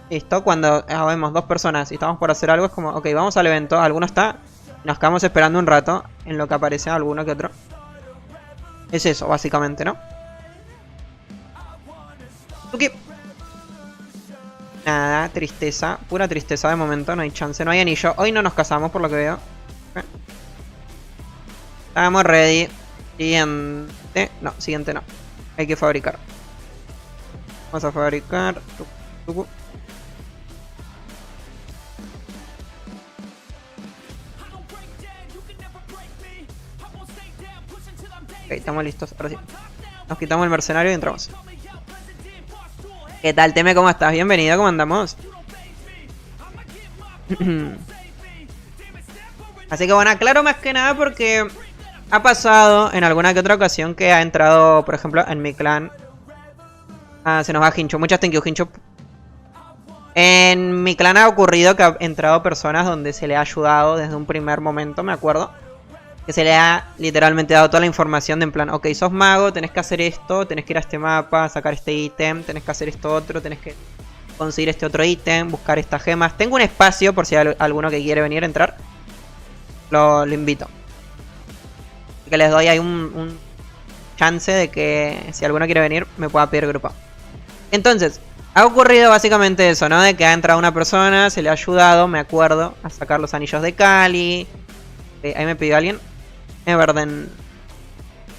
Listo, cuando vemos 2 personas y estamos por hacer algo, es como, ok, vamos al evento, alguno está, nos quedamos esperando un rato en lo que aparece alguno que otro. Es eso, básicamente, ¿no? Ok. Nada, tristeza, pura tristeza de momento, no hay chance, no hay anillo. Hoy no nos casamos por lo que veo. Okay. Estamos ready. Siguiente, no, siguiente no. Hay que fabricar. Vamos a fabricar. Ok, estamos listos, ahora sí. Nos quitamos el mercenario y entramos. ¿Qué tal, Teme? ¿Cómo estás? Bienvenido, ¿cómo andamos? Así que bueno, aclaro más que nada porque ha pasado en alguna que otra ocasión que ha entrado, por ejemplo, en mi clan. Se nos va Hincho. Muchas thank you, Hincho. En mi clan ha ocurrido que ha entrado personas donde se le ha ayudado desde un primer momento, me acuerdo. Que se le ha literalmente dado toda la información de en plan, ok, sos mago, tenés que hacer esto, tenés que ir a este mapa, sacar este ítem, tenés que hacer esto otro, tenés que conseguir este otro ítem, buscar estas gemas. Tengo un espacio por si hay alguno que quiere venir a entrar. Lo invito. Así que les doy ahí un chance de que si alguno quiere venir me pueda pedir grupo. Entonces, ha ocurrido básicamente eso, ¿no? De que ha entrado una persona, se le ha ayudado, me acuerdo, a sacar los anillos de Kali. Ahí me pidió alguien. Everden.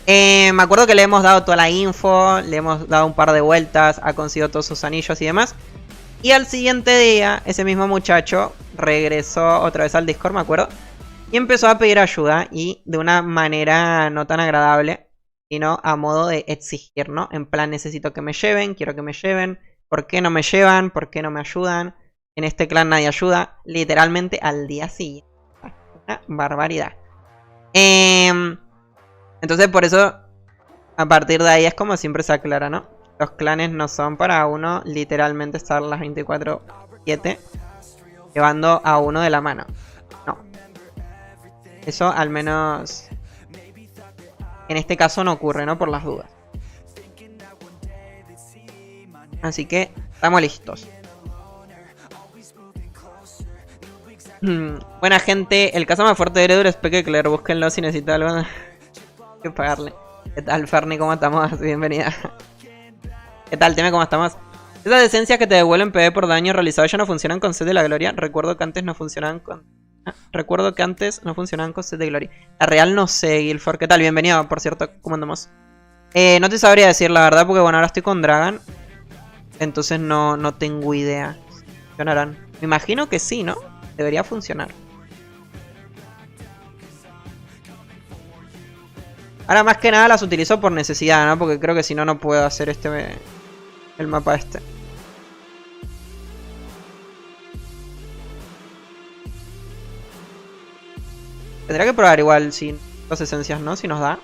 Me acuerdo que le hemos dado toda la info, le hemos dado un par de vueltas, ha conseguido todos sus anillos y demás. Y al siguiente día, ese mismo muchacho regresó otra vez al Discord, me acuerdo. Y empezó a pedir ayuda y de una manera no tan agradable, sino a modo de exigir, ¿no? En plan, necesito que me lleven, quiero que me lleven. ¿Por qué no me llevan? ¿Por qué no me ayudan? En este clan nadie ayuda. Literalmente al día siguiente. Una barbaridad. Entonces por eso, a partir de ahí es como siempre se aclara, ¿no? Los clanes no son para uno literalmente estar las 24/7 llevando a uno de la mano. No. Eso al menos en este caso no ocurre, ¿no? Por las dudas. Así que estamos listos. Buena gente, el caso más fuerte de Eridur es Pekekler, búsquenlo si necesita algo. Hay que pagarle. ¿Qué tal, Ferni? ¿Cómo estamos? Bienvenida. ¿Qué tal, Teme? ¿Cómo estamos? Esas esencias que te devuelven PV por daño realizado ya no funcionan con Sed de la Gloria. Recuerdo que antes no funcionaban con... Sed de Gloria. La real no sé, Guilford. ¿Qué tal? Bienvenido, por cierto. ¿Cómo andamos? No te sabría decir la verdad porque bueno, ahora estoy con Dragon. Entonces no tengo idea. ¿Funcionarán? Me imagino que sí, ¿no? Debería funcionar. Ahora más que nada las utilizo por necesidad, ¿no? Porque creo que si no, no puedo hacer el mapa este. Tendría que probar igual si las esencias, ¿no? Si nos da.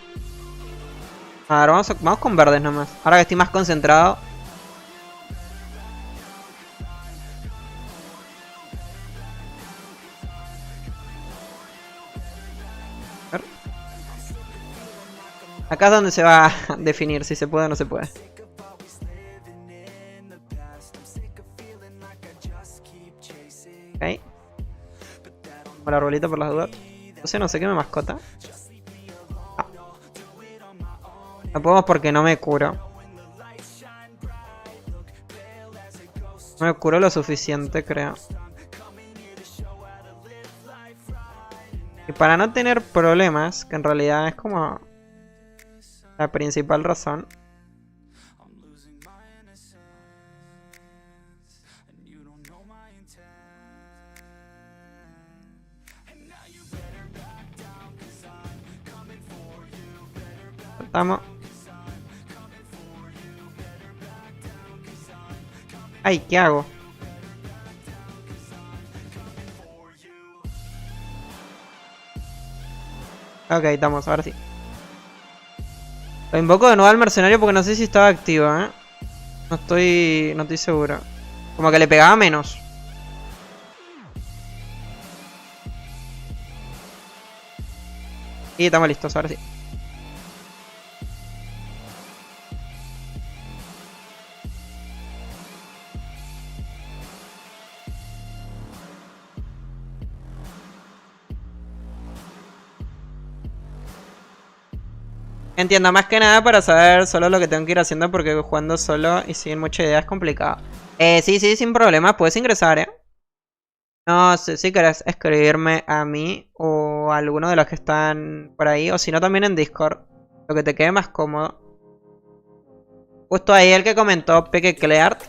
A ver, vamos con verdes nomás. Ahora que estoy más concentrado. A ver. Acá es donde se va a definir si se puede o no se puede. Ok. Con la arbolita por las dudas. No sé qué me mascota. Ah. No podemos porque no me curo. No me curo lo suficiente, creo. Y para no tener problemas, que en realidad es como la principal razón. Cortamos. Ay, ¿qué hago? Ok, estamos, ahora sí. Lo invoco de nuevo al mercenario porque no sé si estaba activo, ¿eh? No estoy seguro. Como que le pegaba menos. Y estamos listos, ahora sí. Entiendo, más que nada para saber solo lo que tengo que ir haciendo porque jugando solo y sin mucha idea es complicado. Sí, sin problema, puedes ingresar, No sé si querés escribirme a mí o a alguno de los que están por ahí, o si no también en Discord, lo que te quede más cómodo. Justo ahí el que comentó Peque Cleart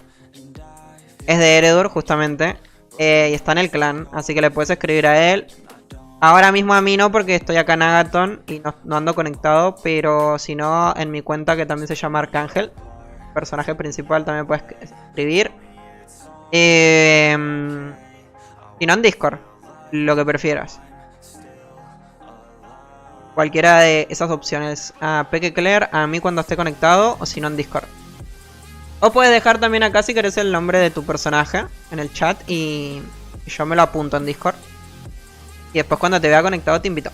es de Eredur, justamente, y está en el clan, así que le puedes escribir a él. Ahora mismo a mí no, porque estoy acá en Agathon y no ando conectado, pero si no, en mi cuenta que también se llama Arcángel, personaje principal, también puedes escribir. Si no, en Discord, lo que prefieras. Cualquiera de esas opciones. A Peque Claire, a mí cuando esté conectado, o si no, en Discord. O puedes dejar también acá si querés el nombre de tu personaje en el chat y yo me lo apunto en Discord. Y después cuando te vea conectado te invito.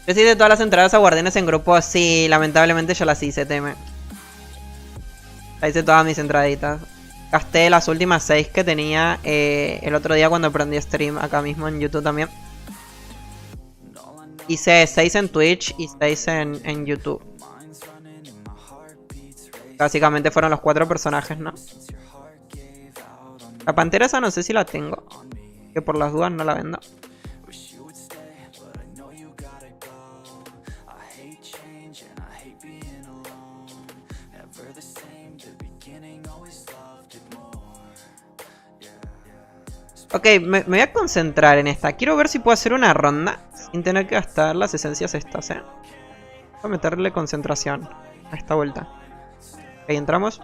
¿Yo hice todas las entradas a guardianes en grupo? Sí, lamentablemente yo las hice, teme. Ya hice todas mis entraditas. Gasté las últimas 6 que tenía el otro día cuando prendí stream acá mismo en YouTube también. Hice 6 en Twitch y 6 en YouTube. Básicamente fueron los 4 personajes, ¿no? La pantera esa no sé si la tengo. Que por las dudas no la vendo. Ok, me voy a concentrar en esta. Quiero ver si puedo hacer una ronda sin tener que gastar las esencias estas, Voy a meterle concentración a esta vuelta. Ahí entramos.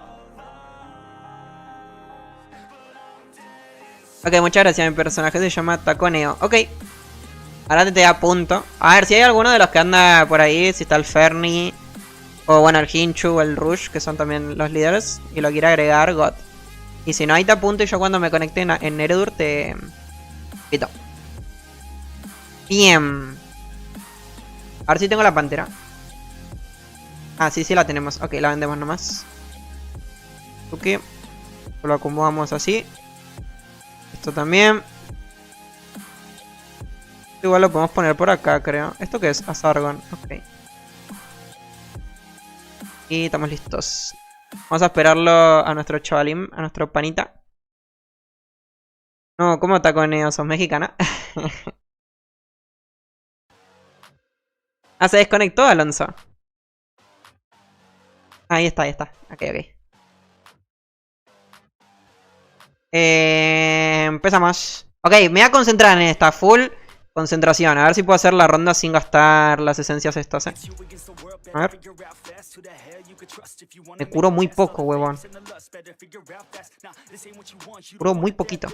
Ok, muchas gracias. Mi personaje se llama Taconeo. Ok. Ahora te apunto. A ver si hay alguno de los que anda por ahí. Si está el Fernie. O bueno, el Hinchu o el Rush. Que son también los líderes. Y lo quiere agregar, God. Y si no, ahí te apunto y yo cuando me conecte en Eredur te quito. Bien. A ver si tengo la pantera. Ah, sí la tenemos. Ok, la vendemos nomás. Ok. Lo acomodamos así. Esto también. Igual lo podemos poner por acá, creo. ¿Esto qué es? Azargon. Ok. Y estamos listos. Vamos a esperarlo a nuestro chavalín, a nuestro panita. No, ¿cómo taconeo? ¿Sos mexicana? Ah, se desconectó Alonso. Ahí está, ahí está. Ok. Empezamos. Ok, me voy a concentrar en esta. Full concentración. A ver si puedo hacer la ronda sin gastar las esencias estas, A ver. Me curo muy poco, huevón. Curo muy poquito.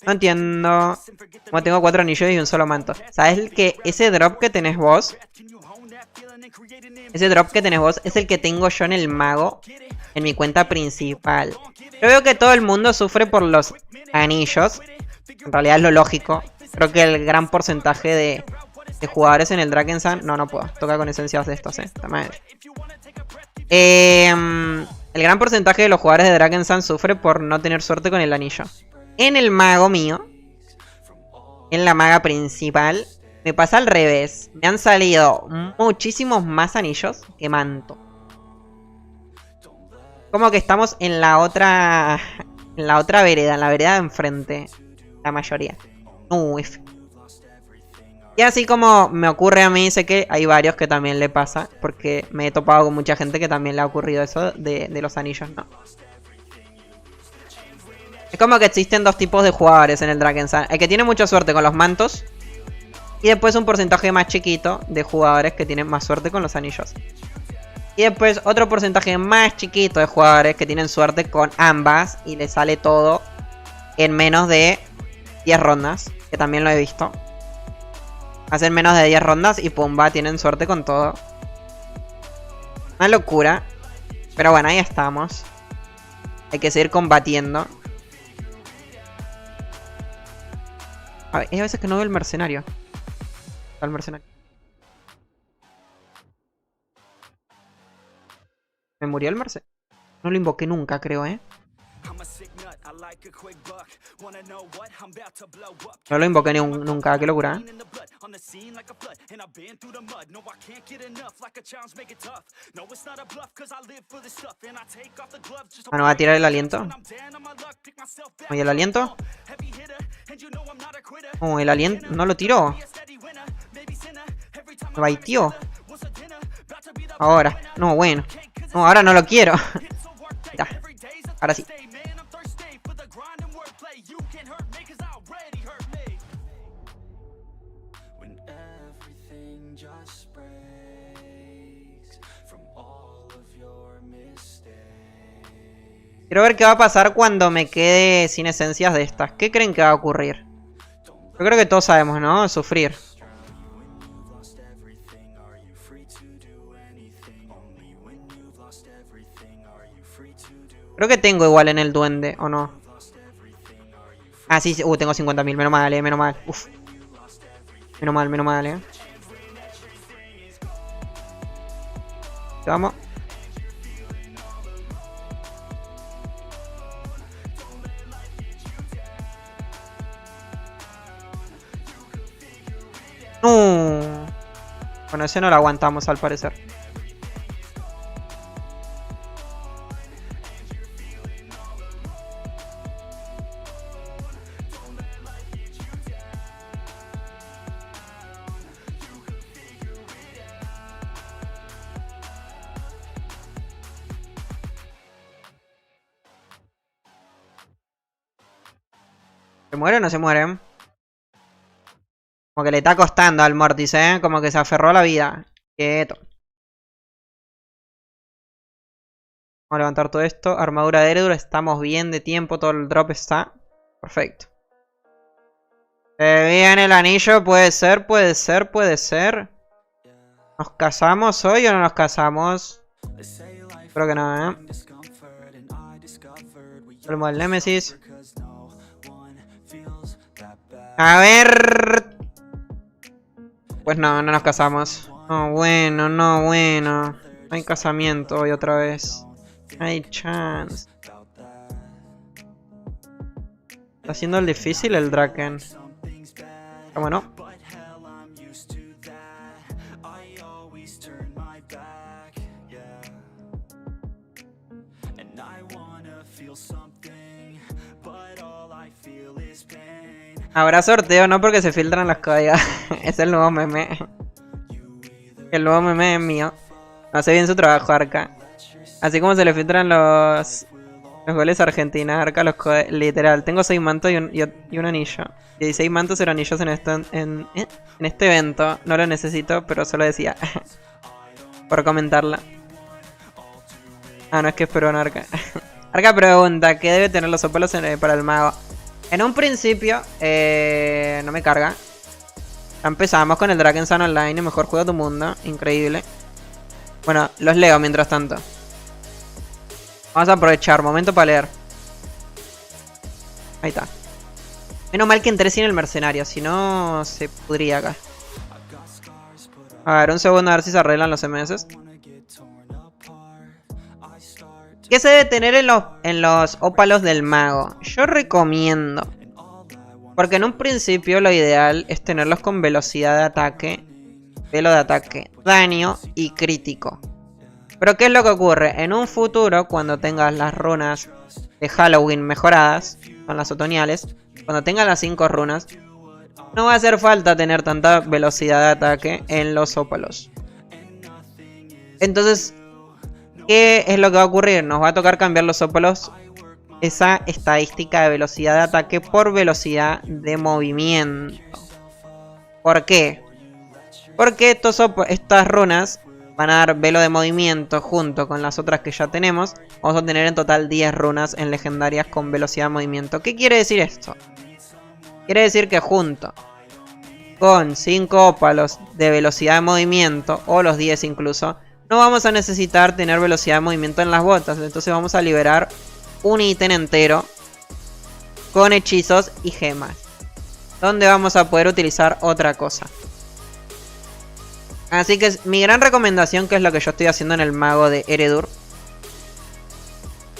No entiendo. Como tengo 4 anillos y un solo manto. ¿Sabes que ese drop que tenés vos? Ese drop que tenés vos es el que tengo yo en el mago. En mi cuenta principal. Yo veo que todo el mundo sufre por los anillos. En realidad es lo lógico. Creo que el gran porcentaje de jugadores en el Drakensang... No puedo. Toca con esencias de estos, Esta madre. El gran porcentaje de los jugadores de Drakensang sufre por no tener suerte con el anillo. En el mago mío, en la maga principal, me pasa al revés. Me han salido muchísimos más anillos que manto. Como que estamos en la otra vereda, en la vereda de enfrente. La mayoría. Y así como me ocurre a mí, sé que hay varios que también le pasa. Porque me he topado con mucha gente que también le ha ocurrido eso de los anillos, ¿no? Es como que existen dos tipos de jugadores en el Drakensang. El que tiene mucha suerte con los mantos. Y después un porcentaje más chiquito de jugadores que tienen más suerte con los anillos. Y después otro porcentaje más chiquito de jugadores que tienen suerte con ambas. Y les sale todo en menos de 10 rondas. Que también lo he visto. Hacen menos de 10 rondas y pumba, tienen suerte con todo. Una locura. Pero bueno, ahí estamos. Hay que seguir combatiendo. A ver, hay veces que no veo el mercenario. Está el mercenario. ¿Me murió el mercenario? No lo invoqué nunca, creo, No lo invoqué nunca, qué locura, Bueno, va a tirar el aliento. Oye, el aliento. El aliento no lo tiró. Me baitió. Ahora. No, bueno. No, ahora no lo quiero. Ya. Ahora sí. Quiero ver qué va a pasar cuando me quede sin esencias de estas. ¿Qué creen que va a ocurrir? Yo creo que todos sabemos, ¿no? Sufrir. Creo que tengo igual en el duende, ¿o no? Ah, sí, sí. Tengo 50.000. Menos mal, menos mal. Uf. Menos mal, Vamos. Bueno, ese no lo aguantamos al parecer. ¿Se muere o no se muere? Como que le está costando al Mortis, Como que se aferró a la vida. Quieto. Vamos a levantar todo esto. Armadura de Eredur. Estamos bien de tiempo. Todo el drop está. Perfecto. Se viene el anillo. Puede ser. ¿Nos casamos hoy o no nos casamos? Creo que no, Volvemos al Nemesis. A ver. Pues no nos casamos. No, bueno. No hay casamiento hoy otra vez. No hay chance. Está haciendo el difícil el Draken. ¿Cómo no? Habrá sorteo, no porque se filtran las códigos. Es el nuevo meme. El nuevo meme es mío. Hace bien su trabajo, Arca. Así como se le filtran Los goles Argentina, Arca los codes. Literal, tengo 6 mantos y un anillo. 16 mantos, 0 anillos en este evento. No lo necesito, pero solo decía. Por comentarla. Ah, no, es que es peruano Arca. Arca pregunta, ¿qué debe tener los ópalos para el mago? En un principio, no me carga. Ya empezamos con el Drakensang Online, el mejor juego de tu mundo. Increíble. Bueno, los leo mientras tanto. Vamos a aprovechar, momento para leer. Ahí está. Menos mal que entré sin el mercenario, si no se pudría acá. A ver, un segundo a ver si se arreglan los MS. ¿Qué se debe tener en los ópalos del mago? Yo recomiendo. Porque en un principio lo ideal es tenerlos con velocidad de ataque, velo de ataque, daño y crítico. Pero ¿qué es lo que ocurre? En un futuro, cuando tengas las runas de Halloween mejoradas, con las otoñales, cuando tengas las 5 runas, no va a hacer falta tener tanta velocidad de ataque en los ópalos. Entonces, ¿qué es lo que va a ocurrir? Nos va a tocar cambiar los ópalos, esa estadística de velocidad de ataque por velocidad de movimiento. ¿Por qué? Porque estas runas van a dar velo de movimiento junto con las otras que ya tenemos. Vamos a tener en total 10 runas en legendarias con velocidad de movimiento. ¿Qué quiere decir esto? Quiere decir que junto con 5 ópalos de velocidad de movimiento, o los 10 incluso, no vamos a necesitar tener velocidad de movimiento en las botas. Entonces vamos a liberar un ítem entero con hechizos y gemas, donde vamos a poder utilizar otra cosa. Así que mi gran recomendación, que es lo que yo estoy haciendo en el mago de Eredur,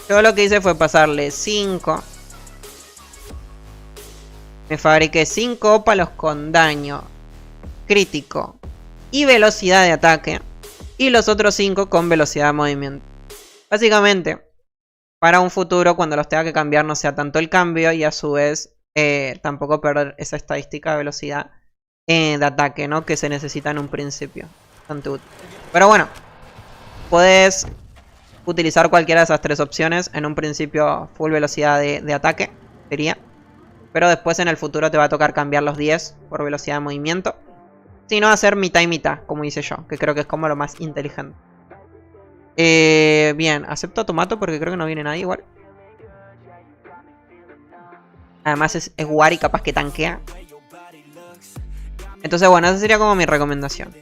yo lo que hice fue pasarle 5. Me fabriqué 5 ópalos con daño crítico y velocidad de ataque, y los otros 5 con velocidad de movimiento. Básicamente, para un futuro, cuando los tenga que cambiar, no sea tanto el cambio y a su vez tampoco perder esa estadística de velocidad de ataque, ¿no? Que se necesita en un principio. Bastante útil. Pero bueno, puedes utilizar cualquiera de esas 3 opciones. En un principio, full velocidad de ataque sería. Pero después en el futuro te va a tocar cambiar los 10 por velocidad de movimiento. Si no, hacer mitad y mitad, como hice yo, que creo que es como lo más inteligente. Bien, acepto tomato porque creo que no viene nadie igual. Además es Wari, capaz que tanquea. Entonces bueno, esa sería como mi recomendación.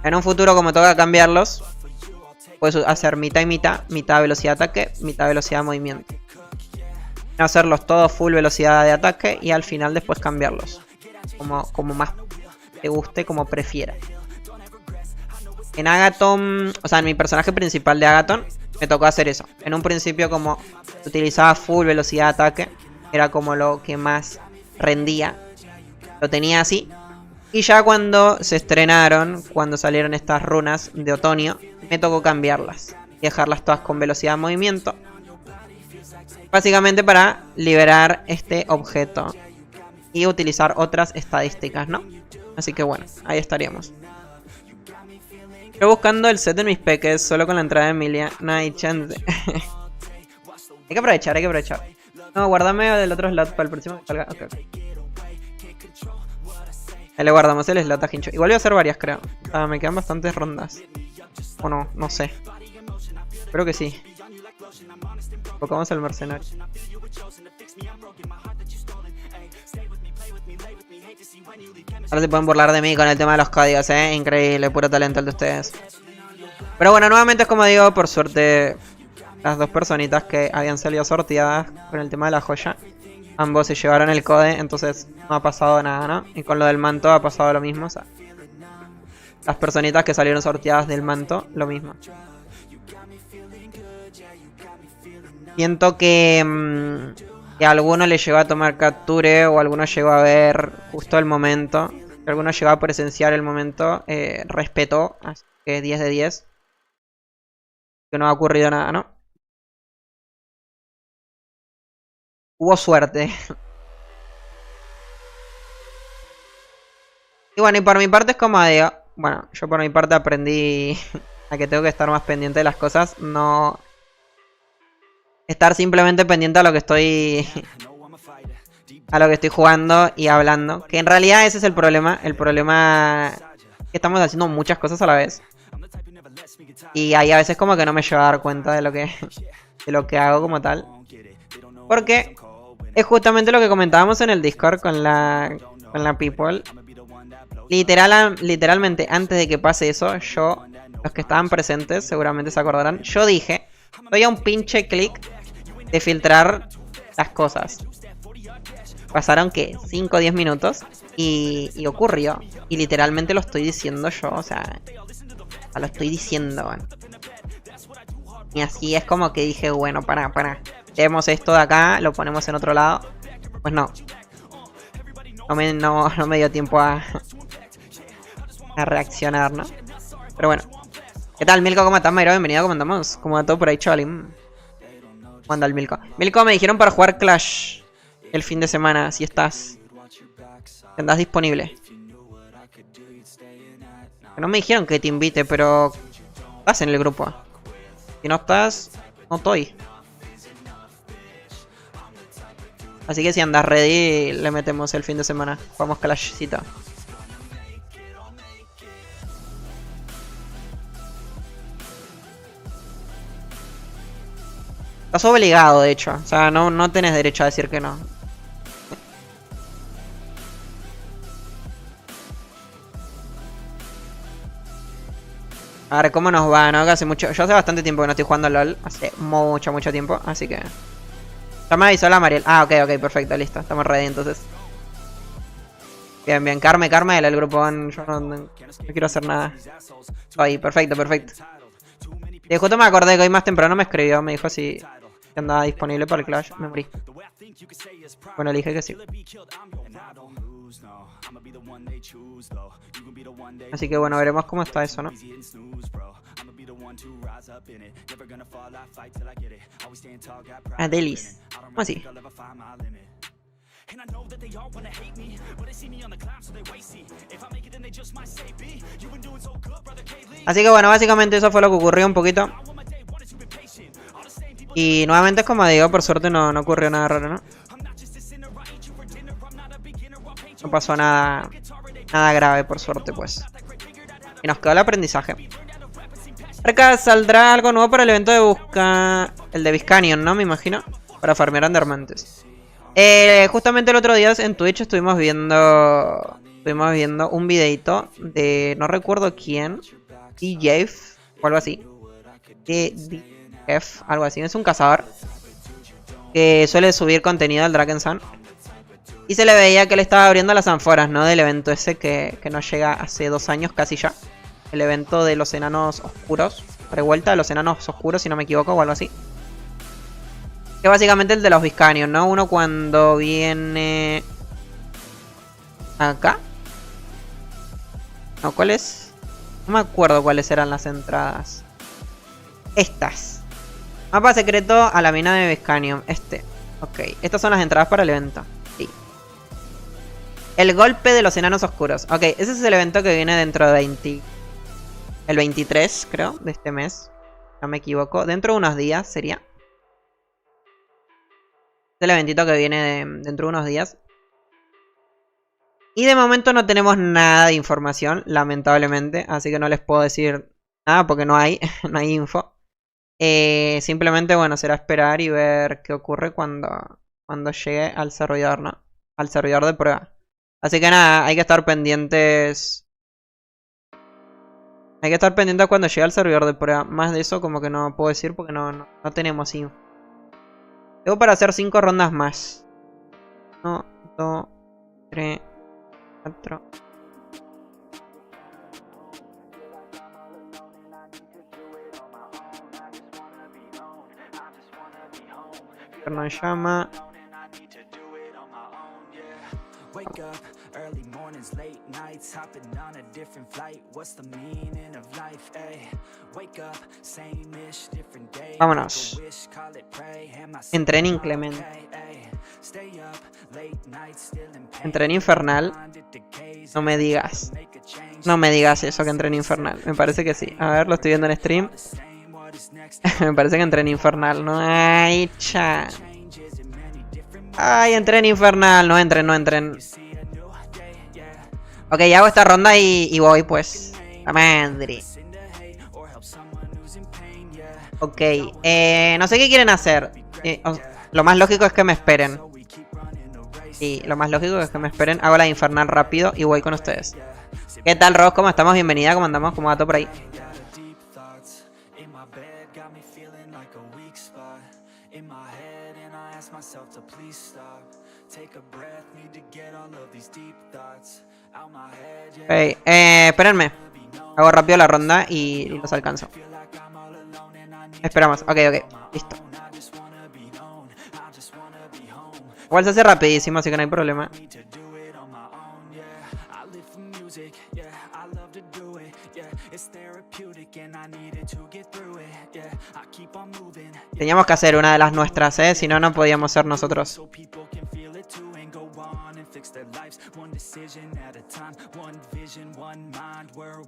En un futuro, como toca cambiarlos, puedes hacer mitad y mitad. Mitad velocidad de ataque, mitad velocidad de movimiento. No hacerlos todos full velocidad de ataque y al final después cambiarlos. Como más te guste, como prefieras. En Agathon, o sea, en mi personaje principal de Agathon, me tocó hacer eso. En un principio, como utilizaba full velocidad de ataque, era como lo que más rendía. Lo tenía así. Y ya cuando se estrenaron, cuando salieron estas runas de otoño, me tocó cambiarlas y dejarlas todas con velocidad de movimiento. Básicamente para liberar este objeto y utilizar otras estadísticas, ¿no? Así que bueno, ahí estaríamos. Yo buscando el set de mis peques solo con la entrada de Emilia. No hay chance. Hay que aprovechar, hay que aprovechar. No, guardame del otro slot para el próximo que salga. Ok. Ahí le guardamos el slot a Hincho. Igual voy a hacer varias, creo. Me quedan bastantes rondas. O no, no sé. Espero que sí. Enfocamos al mercenario. Ahora se pueden burlar de mí con el tema de los códigos, increíble, puro talento el de ustedes. Pero bueno, nuevamente es como digo, por suerte las 2 personitas que habían salido sorteadas con el tema de la joya, ambos se llevaron el code, entonces no ha pasado nada, ¿no? Y con lo del manto ha pasado lo mismo, o sea, las personitas que salieron sorteadas del manto, lo mismo. Siento que a alguno le llegó a tomar capture o alguno llegó a ver justo el momento, que alguno llegó a presenciar el momento, respetó, así que 10 de 10. Que no ha ocurrido nada, ¿no? Hubo suerte. Y bueno, y por mi parte es como digo, bueno, yo por mi parte aprendí a que tengo que estar más pendiente de las cosas, no estar simplemente pendiente a lo que estoy a lo que estoy jugando y hablando. Que en realidad ese es el problema. El problema es que estamos haciendo muchas cosas a la vez. Y ahí a veces como que no me llevo a dar cuenta de lo que hago como tal. Porque es justamente lo que comentábamos en el Discord con la people. Literalmente antes de que pase eso, los que estaban presentes seguramente se acordarán, yo dije, estoy a un pinche clic de filtrar las cosas. Pasaron, ¿qué? 5 o 10 minutos y ocurrió. Y literalmente lo estoy diciendo yo, o sea, lo estoy diciendo, bueno. Y así es como que dije, bueno, para. Tenemos esto de acá, lo ponemos en otro lado. Pues no. No me dio tiempo a reaccionar, ¿no? Pero bueno. ¿Qué tal, Milko? ¿Cómo estás, Mayro? Bienvenido, ¿cómo andamos? ¿Cómo va todo por ahí, chavalín? ¿Cómo anda el Milko? Milko, me dijeron para jugar Clash el fin de semana, si estás. ¿Andás disponible? Que no me dijeron que te invite, pero estás en el grupo. Si no estás, no estoy. Así que si andas ready, le metemos el fin de semana. Jugamos Clashcito. Estás obligado, de hecho. O sea, no tenés derecho a decir que no. A ver cómo nos va, ¿no? Que hace mucho. Yo hace bastante tiempo que no estoy jugando LOL. Hace mucho tiempo. Así que. Ya me avisó la Mariel. Ah, ok, perfecto, listo. Estamos ready entonces. Bien, Carme del grupo. Yo no quiero hacer nada. Ahí, perfecto. Y justo me acordé que hoy más temprano me escribió. Me dijo si andaba disponible para el Clash. Me morí. Bueno, le dije que sí. Así que bueno, veremos cómo está eso, ¿no? Ah, Delis. ¿Cómo así? Así que bueno, básicamente eso fue lo que ocurrió un poquito. Y nuevamente, como digo, por suerte no ocurrió nada raro, ¿no? No pasó nada grave, por suerte, pues. Y nos quedó el aprendizaje. Cerca saldrá algo nuevo para el evento de busca... El de Vizcanion, ¿no? Me imagino. Para farmear Undermantes. Justamente el otro día en Twitch estuvimos viendo un videito de... No recuerdo quién. DJF o algo así. DJF, algo así. Es un cazador que suele subir contenido al Dragon Sun. Y se le veía que le estaba abriendo las ánforas, ¿no? Del evento ese que nos llega hace 2 años casi ya. El evento de los enanos oscuros. Revuelta de los enanos oscuros, si no me equivoco, o algo así. Que básicamente el de los Vizcanion, ¿no? Uno cuando viene... ¿Acá? No, ¿cuál es? No me acuerdo cuáles eran las entradas. Estas. Mapa secreto a la mina de Vizcanion. Ok, estas son las entradas para el evento. Sí. El golpe de los enanos oscuros. Ok, ese es el evento que viene dentro de el 23, creo, de este mes. No me equivoco. Dentro de unos días sería. Es el eventito que viene dentro de unos días. Y de momento no tenemos nada de información, lamentablemente. Así que no les puedo decir nada porque no hay info. Simplemente, bueno, será esperar y ver qué ocurre cuando llegue al servidor, ¿no? Al servidor de prueba. Así que nada, hay que estar pendientes. Hay que estar pendientes cuando llegue al servidor de prueba. Más de eso como que no puedo decir porque no tenemos info. Tengo para hacer 5 rondas más. 1, 2, 3, 4. Nos llama. Wake up, early mornings, late nights, hopping on a different flight. What's the meaning of life, eh? Wake up, same-ish, different day. Vámonos. Entreno inclemente. Entreno infernal. No me digas. No me digas eso que entreno infernal. Me parece que sí. A ver, lo estoy viendo en stream. Me parece que entré en Infernal, ¿no? Ay, cha. Ay, entré en Infernal. No entren, no entren. Ok, hago esta ronda y voy, pues. La madre. Ok, no sé qué quieren hacer. Lo más lógico es que me esperen. Sí, lo más lógico es que me esperen. Hago la Infernal rápido y voy con ustedes. ¿Qué tal, Ross? ¿Cómo estamos? Bienvenida, ¿cómo andamos? ¿Cómo va todo por ahí? Hey, espérenme. Hago rápido la ronda y los alcanzo. Esperamos, ok, listo. Igual se hace rapidísimo, así que no hay problema. Teníamos que hacer una de las nuestras, si no, no podíamos ser nosotros.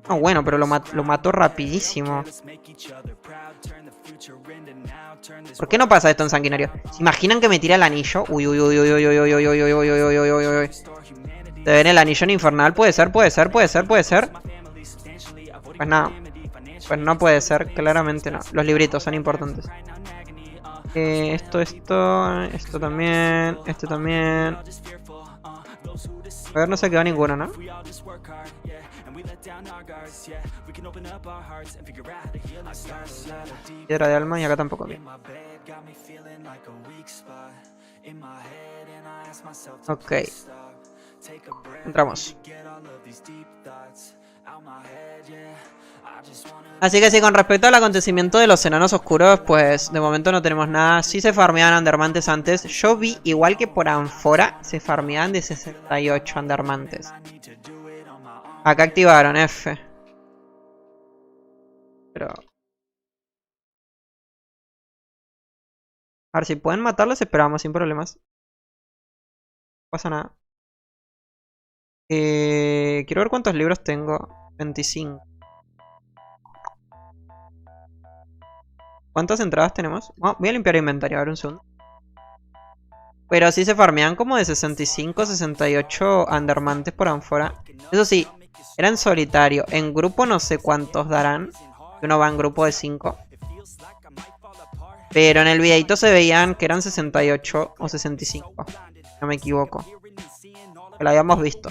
Oh, bueno, pero lo mató rapidísimo. ¿Por qué no pasa esto en Sanguinario? ¿Se imaginan que me tira el anillo? Uy, uy, uy, uy, uy, uy, uy, uy, uy, uy, uy, uy, uy, uy, uy. ¿Te ven el anillo en Infernal? Puede ser, puede ser, puede ser, puede ser. Pues nada. Pues no puede ser, claramente no. Los libritos son importantes. Esto también. Esto también. A ver, no se quedó ninguno, ¿no? Piedra de alma y acá tampoco. Bien. Ok. Entramos. Así que sí, con respecto al acontecimiento de los enanos oscuros, pues de momento no tenemos nada. Sí se farmeaban Andermantes antes. Yo vi, igual que por Anfora, se farmeaban de 68 Andermantes. Acá activaron F. Pero... a ver, si pueden matarlos, esperamos sin problemas. No pasa nada. Quiero ver cuántos libros tengo. 25. ¿Cuántas entradas tenemos? Oh, voy a limpiar el inventario, a ver un segundo. Pero sí se farmean como de 65, 68 Andermantes por Anfora. Eso sí, era en solitario. En grupo no sé cuántos darán. Uno va en grupo de 5. Pero en el videito se veían que eran 68 o 65. No me equivoco. Que lo habíamos visto.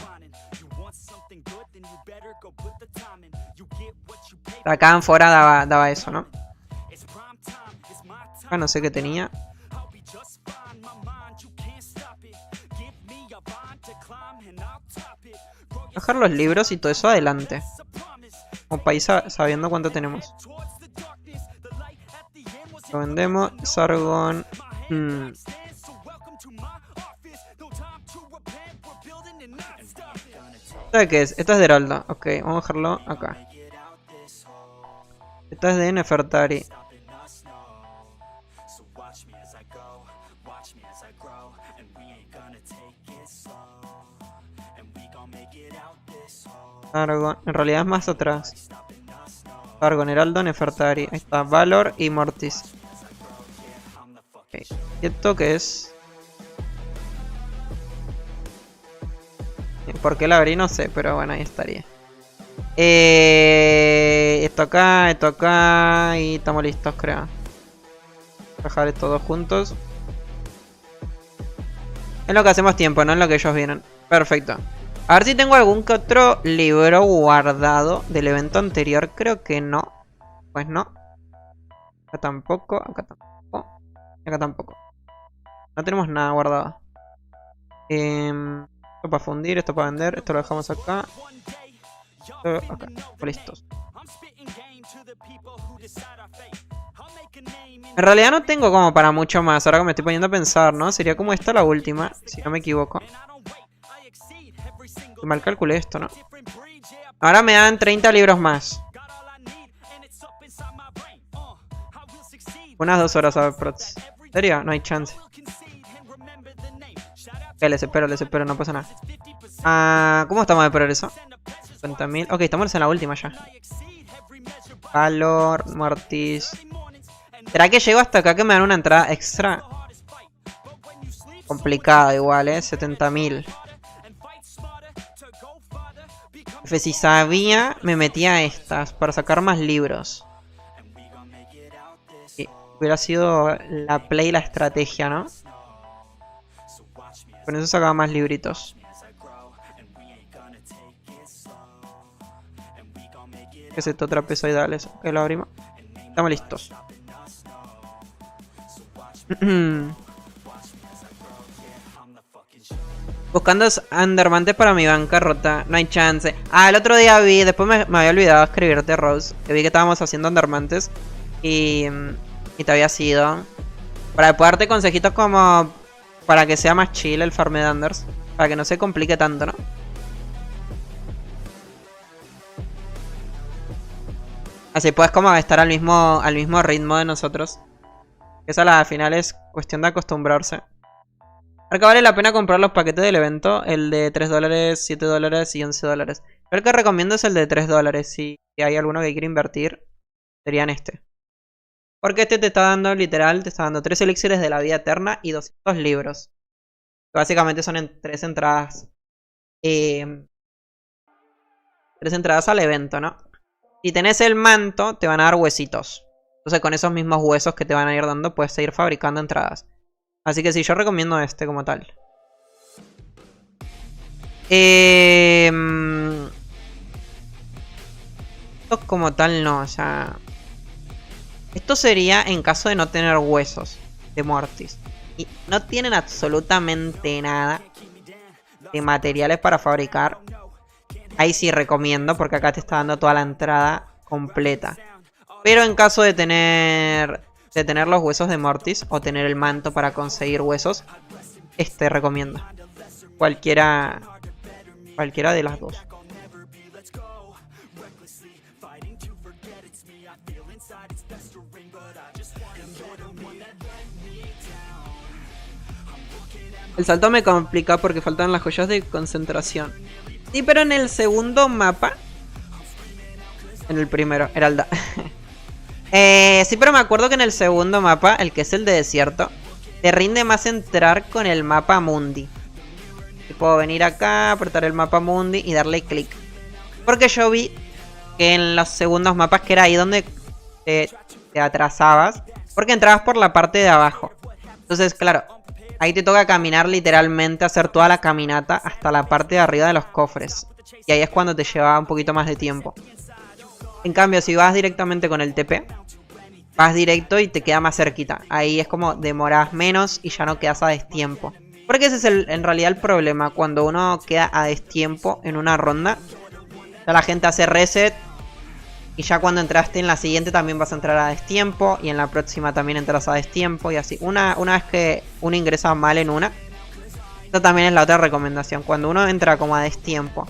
Acá Anfora daba eso, ¿no? Ah, no sé qué tenía. Dejar los libros y todo eso adelante. Como país sabiendo cuánto tenemos. Lo vendemos. Sargon. ¿Sabe qué es? Esta es de Heraldo. Ok, vamos a dejarlo acá. Esta es de Nefertari. Sargon, en realidad es más atrás. Sargon, Heraldo, Nefertari. Ahí está, Valor y Mortis. Okay. ¿Y esto qué es? ¿Por qué la abrí? No sé, pero bueno, ahí estaría. Esto acá y estamos listos, creo. Dejar estos dos juntos. Es lo que hacemos tiempo, no es lo que ellos vienen. Perfecto. A ver si tengo algún que otro libro guardado del evento anterior. Creo que no. Pues no. Acá tampoco. Acá tampoco. Acá tampoco. No tenemos nada guardado. Esto para fundir, esto para vender. Esto lo dejamos acá. Esto acá. Listos. En realidad no tengo como para mucho más. Ahora que me estoy poniendo a pensar, ¿no? Sería como esta la última, si no me equivoco. Mal calculé esto, ¿no? Ahora me dan 30 libros más. Unas 2 horas a ver, prots. ¿En serio? No hay chance. Les espero, no pasa nada. ¿Cómo estamos de progreso? 50.000. Ok, estamos en la última ya. Valor, Mortis. ¿Será que llego hasta acá que me dan una entrada extra? Complicado igual, 70.000. Si sabía, me metía a estas para sacar más libros. Y hubiera sido la play, la estrategia, ¿no? Con eso sacaba más libritos. ¿Qué es esto? Trapezoidales. Que lo abrimos. Estamos listos. Buscando Undermante para mi bancarrota. No hay chance. Ah, el otro día vi. Después me había olvidado escribirte, Rose. Que vi que estábamos haciendo Undermantes. Y te había sido. Para después darte consejitos como. Para que sea más chill el farm de Unders. Para que no se complique tanto, ¿no? Así puedes como estar al mismo ritmo de nosotros. Esa al final es cuestión de acostumbrarse. Creo que vale la pena comprar los paquetes del evento. El de $3, 7 dólares y 11 dólares. Pero el que recomiendo es el de 3 dólares. Si hay alguno que quiera invertir, sería en este. Porque este te está dando, literal, te está dando 3 elixires de la vida eterna y 200 libros. Que básicamente son en 3 entradas. 3 entradas al evento, ¿no? Si tenés el manto, te van a dar huesitos. Entonces con esos mismos huesos que te van a ir dando, puedes seguir fabricando entradas. Así que sí, yo recomiendo este como tal. Esto como tal no, o sea... Esto sería en caso de no tener huesos de Mortis. Y no tienen absolutamente nada de materiales para fabricar. Ahí sí recomiendo, porque acá te está dando toda la entrada completa. Pero en caso de tener los huesos de Mortis o tener el manto para conseguir huesos, este recomiendo. Cualquiera de las dos. El salto me complica porque faltan las joyas de concentración. Sí, pero en el segundo mapa... En el primero, Heralda. Sí, pero me acuerdo que en el segundo mapa, el que es el de desierto, te rinde más entrar con el mapa mundi. Y puedo venir acá, apretar el mapa mundi y darle clic. Porque yo vi que en los segundos mapas, que era ahí donde te atrasabas, porque entrabas por la parte de abajo. Entonces, claro, ahí te toca caminar literalmente, hacer toda la caminata hasta la parte de arriba de los cofres. Y ahí es cuando te lleva un poquito más de tiempo. En cambio, si vas directamente con el TP, vas directo y te queda más cerquita. Ahí es como demoras menos y ya no quedas a destiempo. Porque ese es en realidad el problema. Cuando uno queda a destiempo en una ronda, ya la gente hace reset. Y ya cuando entraste en la siguiente también vas a entrar a destiempo. Y en la próxima también entras a destiempo. Y así. Una vez que uno ingresa mal en una. Esta también es la otra recomendación. Cuando uno entra como a destiempo,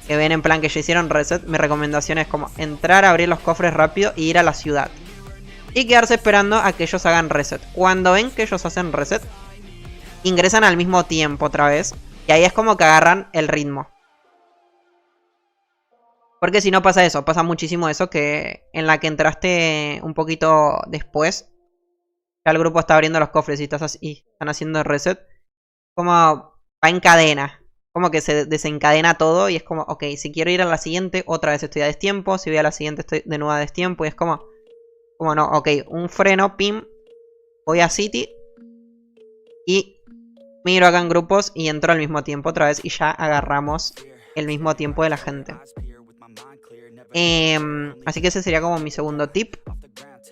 que ven en plan que ya hicieron reset, mi recomendación es como entrar, abrir los cofres rápido y ir a la ciudad. Y quedarse esperando a que ellos hagan reset. Cuando ven que ellos hacen reset, ingresan al mismo tiempo otra vez. Y ahí es como que agarran el ritmo. Porque si no pasa eso, pasa muchísimo eso, que en la que entraste un poquito después, ya el grupo está abriendo los cofres y están haciendo reset. Como va en cadena. Como que se desencadena todo y es como, ok, si quiero ir a la siguiente, otra vez estoy a destiempo. Si voy a la siguiente, estoy de nuevo a destiempo. Y es como no, ok, un freno, pim. Voy a City. Y miro acá en grupos y entro al mismo tiempo otra vez. Y ya agarramos el mismo tiempo de la gente. Así que ese sería como mi segundo tip.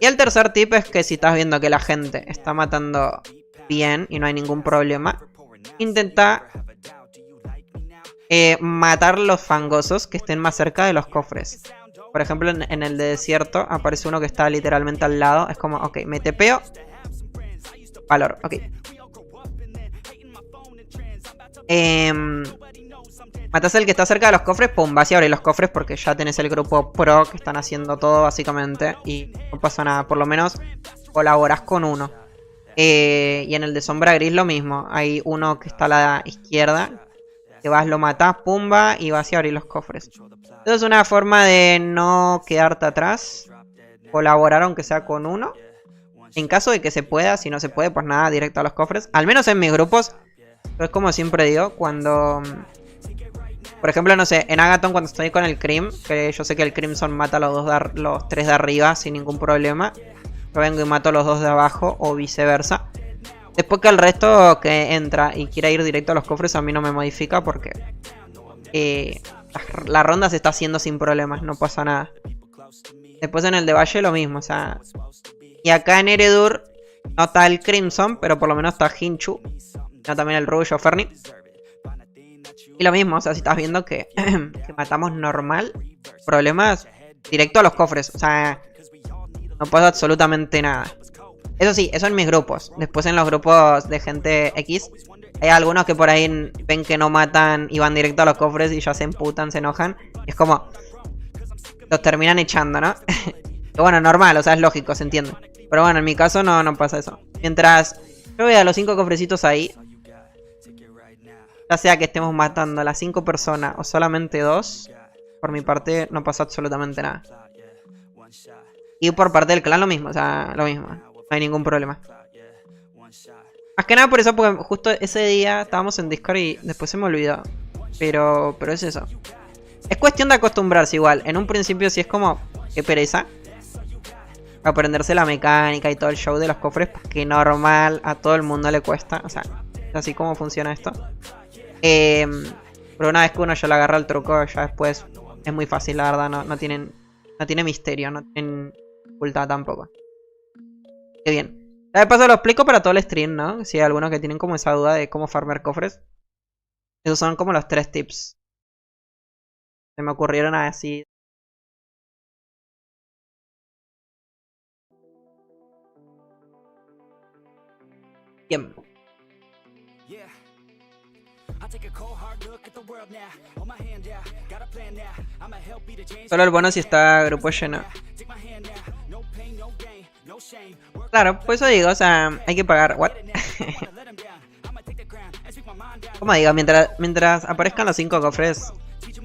Y el tercer tip es que si estás viendo que la gente está matando bien y no hay ningún problema, intenta... matar los fangosos que estén más cerca de los cofres. Por ejemplo, en el de desierto aparece uno que está literalmente al lado. Es como, ok, me tepeo. Valor, ok. Matas el que está cerca de los cofres, pum, vas y abres los cofres porque ya tenés el grupo pro que están haciendo todo básicamente. Y no pasa nada, por lo menos colaborás con uno. Y en el de sombra gris lo mismo. Hay uno que está a la izquierda, que vas, lo matás, pumba, y vas y abrís los cofres. Entonces es una forma de no quedarte atrás. Colaborar aunque sea con uno. En caso de que se pueda, si no se puede, pues nada, directo a los cofres. Al menos en mis grupos, es como siempre digo, cuando... Por ejemplo, no sé, en Agathon cuando estoy con el Crim, que yo sé que el Crimson mata a los 3 de arriba sin ningún problema. Yo vengo y mato a los 2 de abajo o viceversa. Después que el resto que entra y quiera ir directo a los cofres, a mí no me modifica porque la ronda se está haciendo sin problemas, no pasa nada. Después en el de Valle lo mismo, o sea... Y acá en Eredur no está el Crimson, pero por lo menos está Hinchu. No también el Rubio Ferni. Y lo mismo, o sea, si estás viendo que, que matamos normal, problemas directo a los cofres. O sea, no pasa absolutamente nada. Eso sí, eso en mis grupos. Después en los grupos de gente X, hay algunos que por ahí ven que no matan y van directo a los cofres y ya se emputan, se enojan. Y es como... los terminan echando, ¿no? Que bueno, normal, o sea, es lógico, se entiende. Pero bueno, en mi caso no pasa eso. Mientras yo vea los 5 cofrecitos ahí, ya sea que estemos matando a las 5 personas o solamente 2, por mi parte no pasa absolutamente nada. Y por parte del clan lo mismo, o sea, lo mismo. No hay ningún problema. Más que nada por eso, porque justo ese día estábamos en Discord y después se me olvidó. Pero es eso. Es cuestión de acostumbrarse igual. En un principio sí es como, qué pereza aprenderse la mecánica y todo el show de los cofres, porque normal, a todo el mundo le cuesta. O sea, es así como funciona esto. Pero una vez que uno ya le agarra el truco, ya después es muy fácil, la verdad. No tiene misterio, no tienen dificultad tampoco. Qué bien. Ya de paso lo explico para todo el stream, ¿no? Si hay algunos que tienen como esa duda de cómo farmear cofres. Esos son como los 3 tips. Se me ocurrieron así. Bien. Solo el bueno si está grupo lleno. Claro, pues eso digo, o sea, hay que pagar. ¿What? Como digo, mientras aparezcan los 5 cofres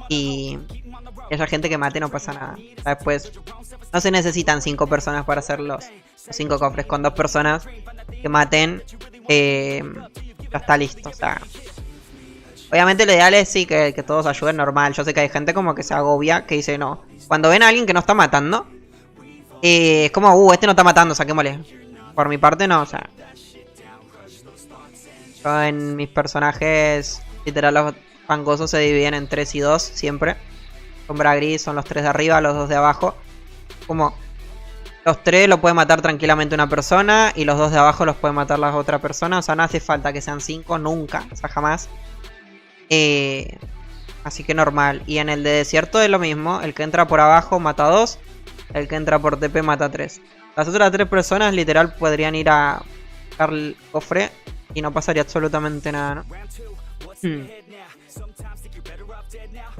y haya gente que mate, no pasa nada. Después no se necesitan 5 personas para hacer los 5 cofres. Con 2 personas que maten, ya está listo. O sea, obviamente lo ideal es sí que todos ayuden normal. Yo sé que hay gente como que se agobia, que dice no. Cuando ven a alguien que no está matando, es como, este no está matando, saquémosle. Por mi parte no, o sea. Yo en mis personajes, literal, los fangosos se dividen en 3 y 2 siempre. Sombra gris son los 3 de arriba, los 2 de abajo. Como los 3 lo puede matar tranquilamente una persona y los 2 de abajo los puede matar la otra persona. O sea, no hace falta que sean 5, nunca, o sea, jamás. Así que normal. Y en el de desierto es lo mismo. El que entra por abajo mata a 2. El que entra por TP mata a 3. Las otras 3 personas literal podrían ir a buscar el cofre y no pasaría absolutamente nada, ¿no?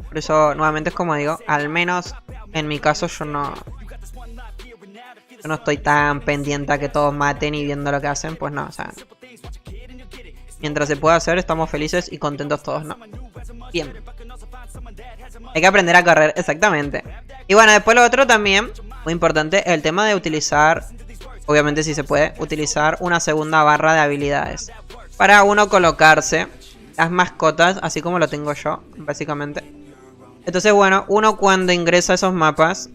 Por eso nuevamente es como digo, al menos en mi caso yo no estoy tan pendiente a que todos maten y viendo lo que hacen, pues no, o sea, mientras se pueda hacer estamos felices y contentos todos, ¿no? Bien. Hay que aprender a correr, exactamente. Y bueno, después lo otro también, muy importante, el tema de utilizar, obviamente si se puede, utilizar una segunda barra de habilidades. Para uno colocarse las mascotas, así como lo tengo yo, básicamente. Entonces bueno, uno cuando ingresa a esos mapas,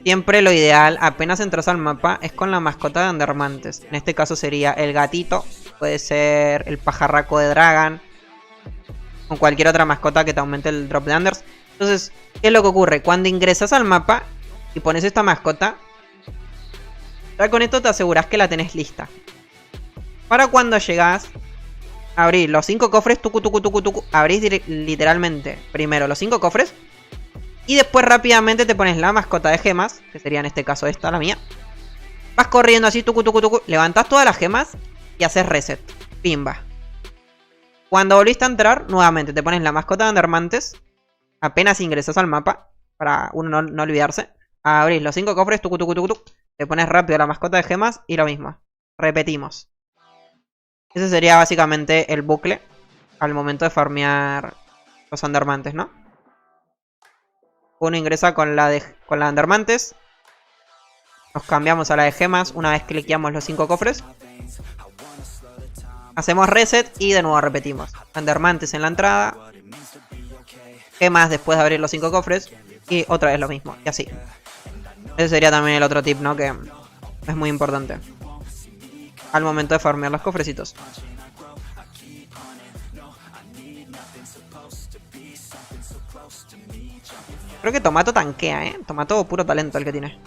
siempre lo ideal, apenas entras al mapa, es con la mascota de Undermantes. En este caso sería el gatito, puede ser el pajarraco de Dragon, o cualquier otra mascota que te aumente el drop de Unders. Entonces, ¿qué es lo que ocurre? Cuando ingresas al mapa y pones esta mascota, ya con esto te aseguras que la tenés lista. Para cuando llegas a abrir los 5 cofres, abrís literalmente primero los 5 cofres. Y después rápidamente te pones la mascota de gemas, que sería en este caso esta, la mía. Vas corriendo así, levantás todas las gemas y haces reset. Pimba. Cuando volviste a entrar, nuevamente te pones la mascota de Undermantes. Apenas ingresas al mapa, para uno no olvidarse. Abrís los 5 cofres, te pones rápido la mascota de gemas y lo mismo. Repetimos. Ese sería básicamente el bucle al momento de farmear los Undermantes, ¿no? Uno ingresa con la Undermantes. Nos cambiamos a la de gemas una vez cliqueamos los 5 cofres. Hacemos reset y de nuevo repetimos. Endermantes en la entrada. Gemas después de abrir los 5 cofres. Y otra vez lo mismo. Y así. Ese sería también el otro tip, ¿no? Que es muy importante al momento de farmear los cofrecitos. Creo que Tomato tanquea, ¿eh? Tomato puro talento el que tiene.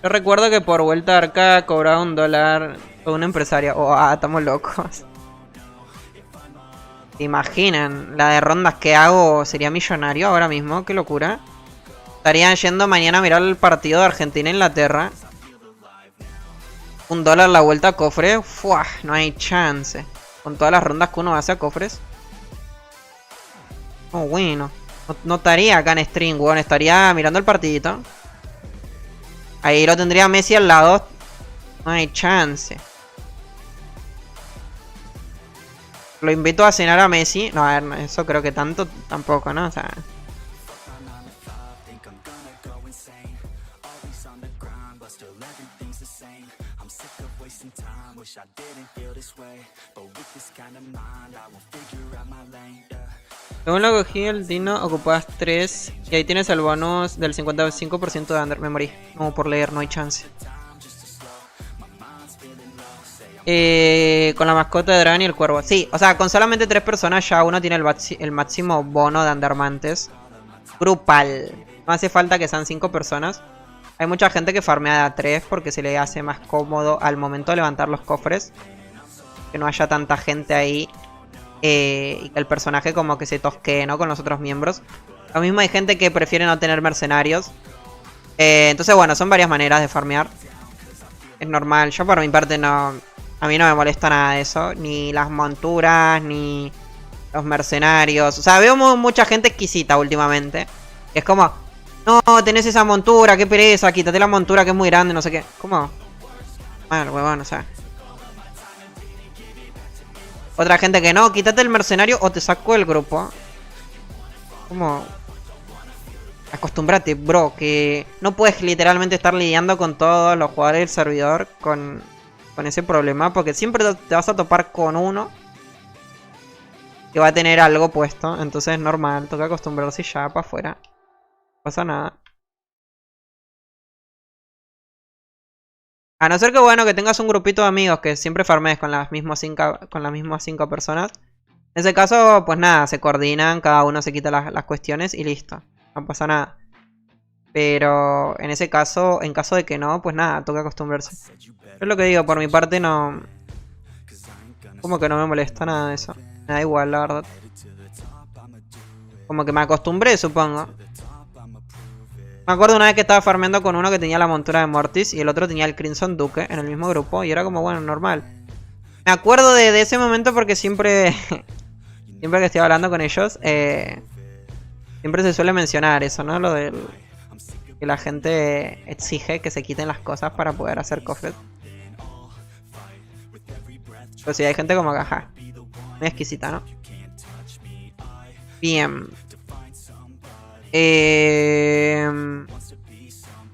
Yo recuerdo que por vuelta de arca cobraba $1 a un empresario. Oh, estamos locos. ¿Se imaginan? La de rondas que hago sería millonario ahora mismo. Qué locura. Estarían yendo mañana a mirar el partido de Argentina-Inglaterra. $1 la vuelta a cofre. Fuah, no hay chance. Con todas las rondas que uno hace a cofres. Oh, bueno. No estaría acá en stream, weón. Estaría mirando el partidito. Ahí lo tendría Messi al lado. No hay chance. Lo invito a cenar a Messi. No, a ver, eso creo que tanto tampoco, ¿no? O sea... Según lo cogí el Dino, ocupas 3 y ahí tienes el bonus del 55% de Under. Me morí. No, por leer, no hay chance. Con la mascota de Dran y el cuervo. Sí, o sea, con solamente 3 personas ya uno tiene el máximo bono de Undermantes. Grupal. No hace falta que sean 5 personas. Hay mucha gente que farmea a 3 porque se le hace más cómodo al momento de levantar los cofres. Que no haya tanta gente ahí. Y que el personaje como que se tosquee, ¿no? Con los otros miembros. Lo mismo hay gente que prefiere no tener mercenarios. Entonces, bueno, son varias maneras de farmear. Es normal. Yo por mi parte no... A mí no me molesta nada de eso. Ni las monturas, ni los mercenarios. O sea, veo mucha gente exquisita últimamente. Es como... No, tenés esa montura, qué pereza. Quítate la montura que es muy grande, no sé qué. ¿Cómo? Bueno, huevón, o sea... Otra gente que no, quítate el mercenario o te saco del grupo. Como... Acostúmbrate, bro, que no puedes literalmente estar lidiando con todos los jugadores del servidor con ese problema. Porque siempre te vas a topar con uno que va a tener algo puesto. Entonces es normal, toca acostumbrarse ya para afuera. No pasa nada. A no ser que bueno que tengas un grupito de amigos que siempre farmees con las mismas 5 personas. En ese caso, pues nada, se coordinan, cada uno se quita las cuestiones y listo. No pasa nada. Pero en ese caso, en caso de que no, pues nada, toca acostumbrarse. Yo es lo que digo, por mi parte no... Como que no me molesta nada de eso. Me da igual, la verdad. Como que me acostumbré, supongo. Me acuerdo una vez que estaba farmeando con uno que tenía la montura de Mortis y el otro tenía el Crimson Duque en el mismo grupo y era como, bueno, normal. Me acuerdo de ese momento porque siempre siempre que estoy hablando con ellos siempre se suele mencionar eso, ¿no? Lo del que la gente exige que se quiten las cosas para poder hacer cofres. Pero sí, hay gente como que, ajá, muy exquisita, ¿no? Bien.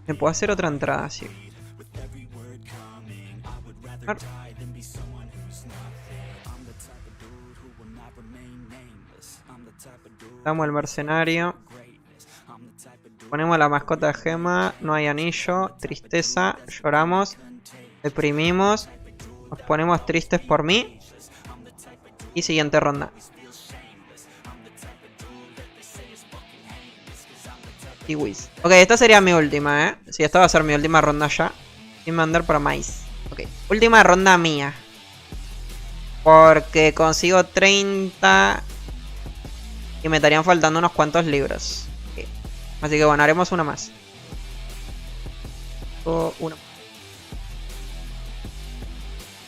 ¿Me puedo hacer otra entrada? Sí. Damos el mercenario. Ponemos la mascota de gema. No hay anillo. Tristeza. Lloramos. Deprimimos. Nos ponemos tristes por mí. Y siguiente ronda. Kiwis. Ok, esta sería mi última, ¿eh? Sí, esta va a ser mi última ronda ya. Sin mandar para maíz. Ok, última ronda mía. Porque consigo 30. Y me estarían faltando unos cuantos libros. Okay. Así que bueno, haremos una más. Una.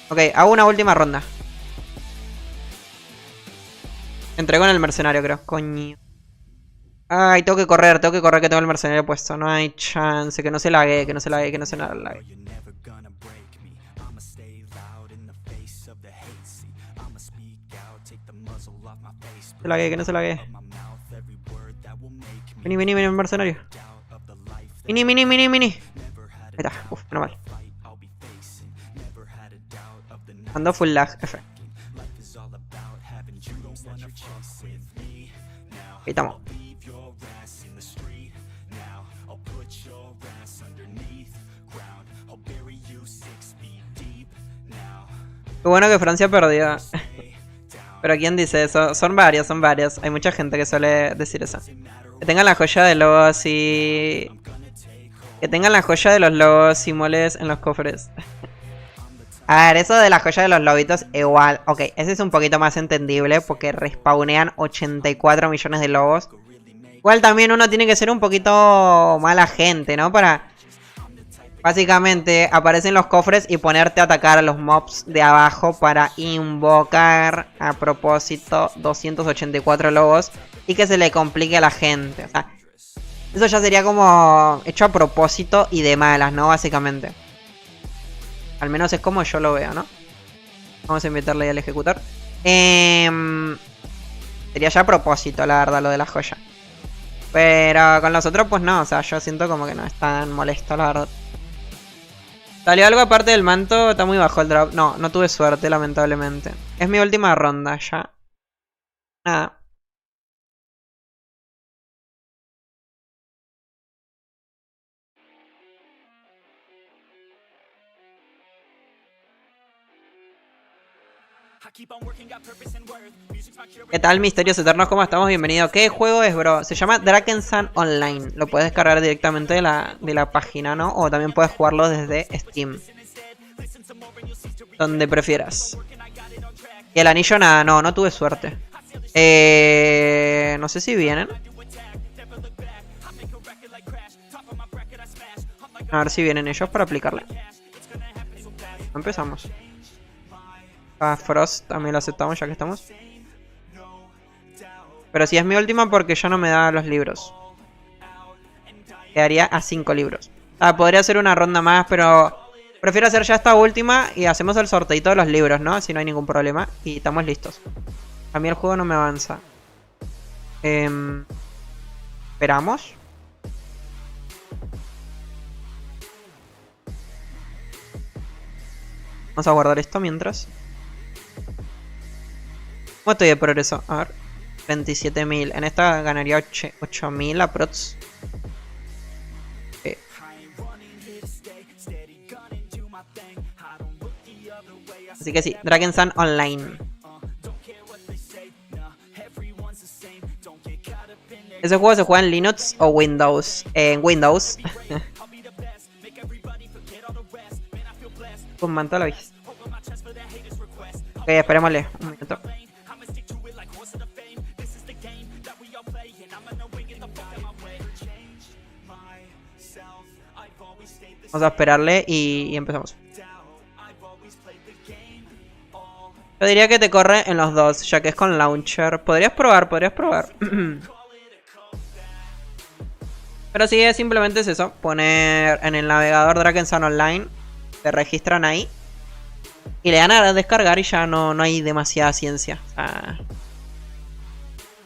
Ok, hago una última ronda. Entrego en el mercenario, creo. Coño. Ay, tengo que correr que tengo el mercenario puesto. No hay chance, que no se lague, que no se lague, que no se lague. Se lague, que no se lague. Vení, mercenario. Mini. Ahí está, uf, no mal. Ando full lag, F. Ahí estamos. Qué bueno que Francia perdió. Pero ¿quién dice eso? Son varios. Hay mucha gente que suele decir eso. Que tengan la joya de lobos y... Que tengan la joya de los lobos y moles en los cofres. A ver, eso de la joya de los lobitos, igual. Ok, ese es un poquito más entendible porque respawnean 84 millones de lobos. Igual también uno tiene que ser un poquito mala gente, ¿no? Para... Básicamente aparecen los cofres y ponerte a atacar a los mobs de abajo para invocar a propósito 284 lobos y que se le complique a la gente. O sea, eso ya sería como hecho a propósito y de malas, ¿no? Básicamente. Al menos es como yo lo veo, ¿no? Vamos a invitarle ahí al ejecutor. Sería ya a propósito, la verdad, lo de la joya. Pero con los otros, pues no. O sea, yo siento como que no es tan molesto, la verdad. ¿Salió algo aparte del manto? Está muy bajo el drop. No tuve suerte, lamentablemente. Es mi última ronda ya. Nada. ¿Qué tal, Misterios Eternos? ¿Cómo estamos? Bienvenido. ¿Qué juego es, bro? Se llama Drakensand Online. Lo puedes descargar directamente de la página, ¿no? O también puedes jugarlo desde Steam. Donde prefieras. Y el anillo, nada. No tuve suerte. No sé si vienen. A ver si vienen ellos para aplicarle. Empezamos. A Frost también lo aceptamos ya que estamos. Pero si es mi última porque ya no me da los libros. Quedaría a 5 libros. Podría hacer una ronda más, pero prefiero hacer ya esta última y hacemos el sorteito de los libros, ¿no? Así no hay ningún problema. Y estamos listos. A mí el juego no me avanza. Esperamos. Vamos a guardar esto mientras. ¿Cómo estoy de progreso? A ver. 27.000. En esta ganaría 8.000 aprox. Así que sí, Drakensand Online. ¿Ese juego se juega en Linux o Windows? En Windows. Con manto a la vez. Ok, esperémosle un minuto. Vamos a esperarle y empezamos. Yo diría que te corre en los dos, ya que es con launcher. Podrías probar. Pero sí, simplemente es eso. Poner en el navegador Drakensand Online. Te registran ahí. Y le dan a descargar y ya no hay demasiada ciencia. O sea...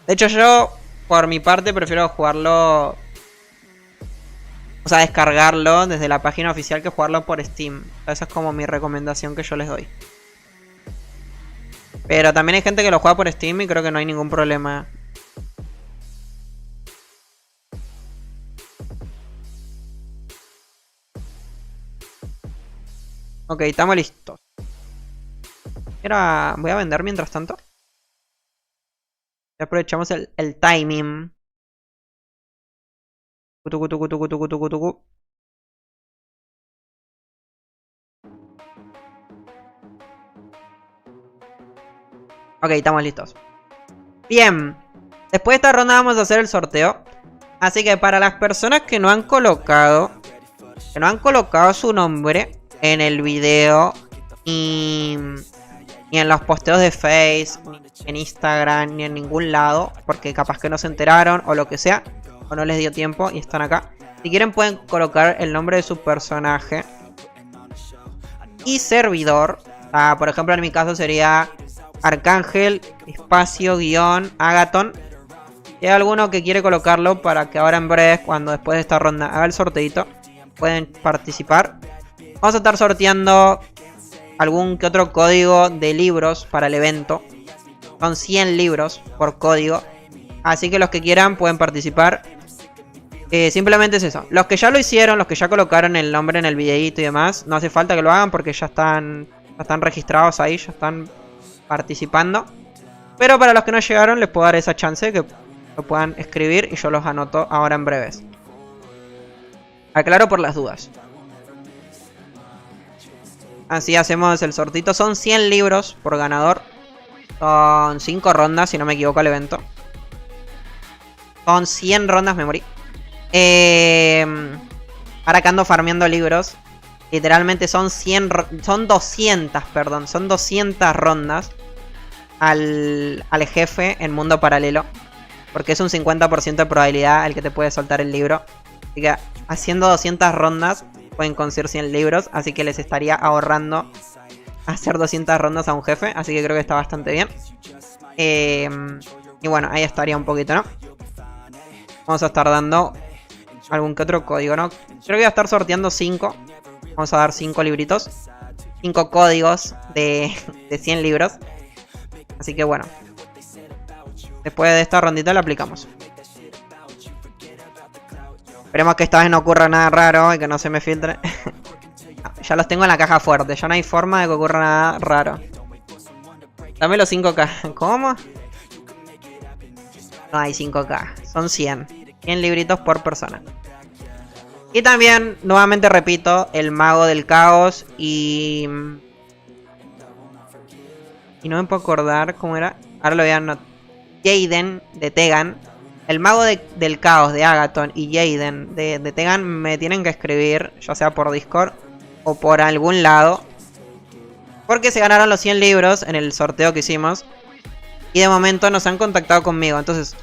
De hecho yo, por mi parte, prefiero jugarlo... O sea, descargarlo desde la página oficial que jugarlo por Steam. Esa es como mi recomendación que yo les doy. Pero también hay gente que lo juega por Steam y creo que no hay ningún problema. Ok, estamos listos. Voy a vender mientras tanto. Y aprovechamos el timing. Tucu. Ok, estamos listos. Bien. Después de esta ronda vamos a hacer el sorteo. Así que para las personas que no han colocado su nombre en el video y en los posteos de Face, ni en Instagram, ni en ningún lado, porque capaz que no se enteraron o lo que sea, o no les dio tiempo y están acá. Si quieren pueden colocar el nombre de su personaje y servidor. Por ejemplo, en mi caso sería Arcángel, espacio, guión, Agathon. Si hay alguno que quiere colocarlo para que ahora en breve, cuando después de esta ronda haga el sorteito, pueden participar. Vamos a estar sorteando algún que otro código de libros para el evento. Son 100 libros por código. Así que los que quieran pueden participar. Simplemente es eso. Los que ya lo hicieron, los que ya colocaron el nombre en el videito y demás, no hace falta que lo hagan porque ya están registrados ahí, ya están participando. Pero para los que no llegaron les puedo dar esa chance que lo puedan escribir y yo los anoto ahora en breves. Aclaro por las dudas. Así hacemos el sortito. Son 100 libros por ganador. Son 5 rondas, si no me equivoco, el evento. Son 100 rondas, me morí. Ahora que ando farmeando libros. Literalmente son 200, perdón. Son 200 rondas al jefe en mundo paralelo. Porque es un 50% de probabilidad el que te puede soltar el libro. Así que haciendo 200 rondas pueden conseguir 100 libros. Así que les estaría ahorrando hacer 200 rondas a un jefe. Así que creo que está bastante bien. Y bueno, ahí estaría un poquito, ¿no? Vamos a estar dando algún que otro código, ¿no? Creo que voy a estar sorteando 5. Vamos a dar 5 libritos. 5 códigos de 100 libros. Así que bueno. Después de esta rondita la aplicamos. Esperemos que esta vez no ocurra nada raro y que no se me filtre. No, ya los tengo en la caja fuerte. Ya no hay forma de que ocurra nada raro. Dame los 5K. ¿Cómo? No hay 5K. Son 100. 100 libritos por persona. Y también, nuevamente repito, el mago del caos y no me puedo acordar cómo era. Ahora lo voy a anotar. Jaden de Tegan. El mago del caos de Agaton y Jaden de Tegan me tienen que escribir, ya sea por Discord o por algún lado. Porque se ganaron los 100 libros en el sorteo que hicimos. Y de momento nos han contactado conmigo. Entonces,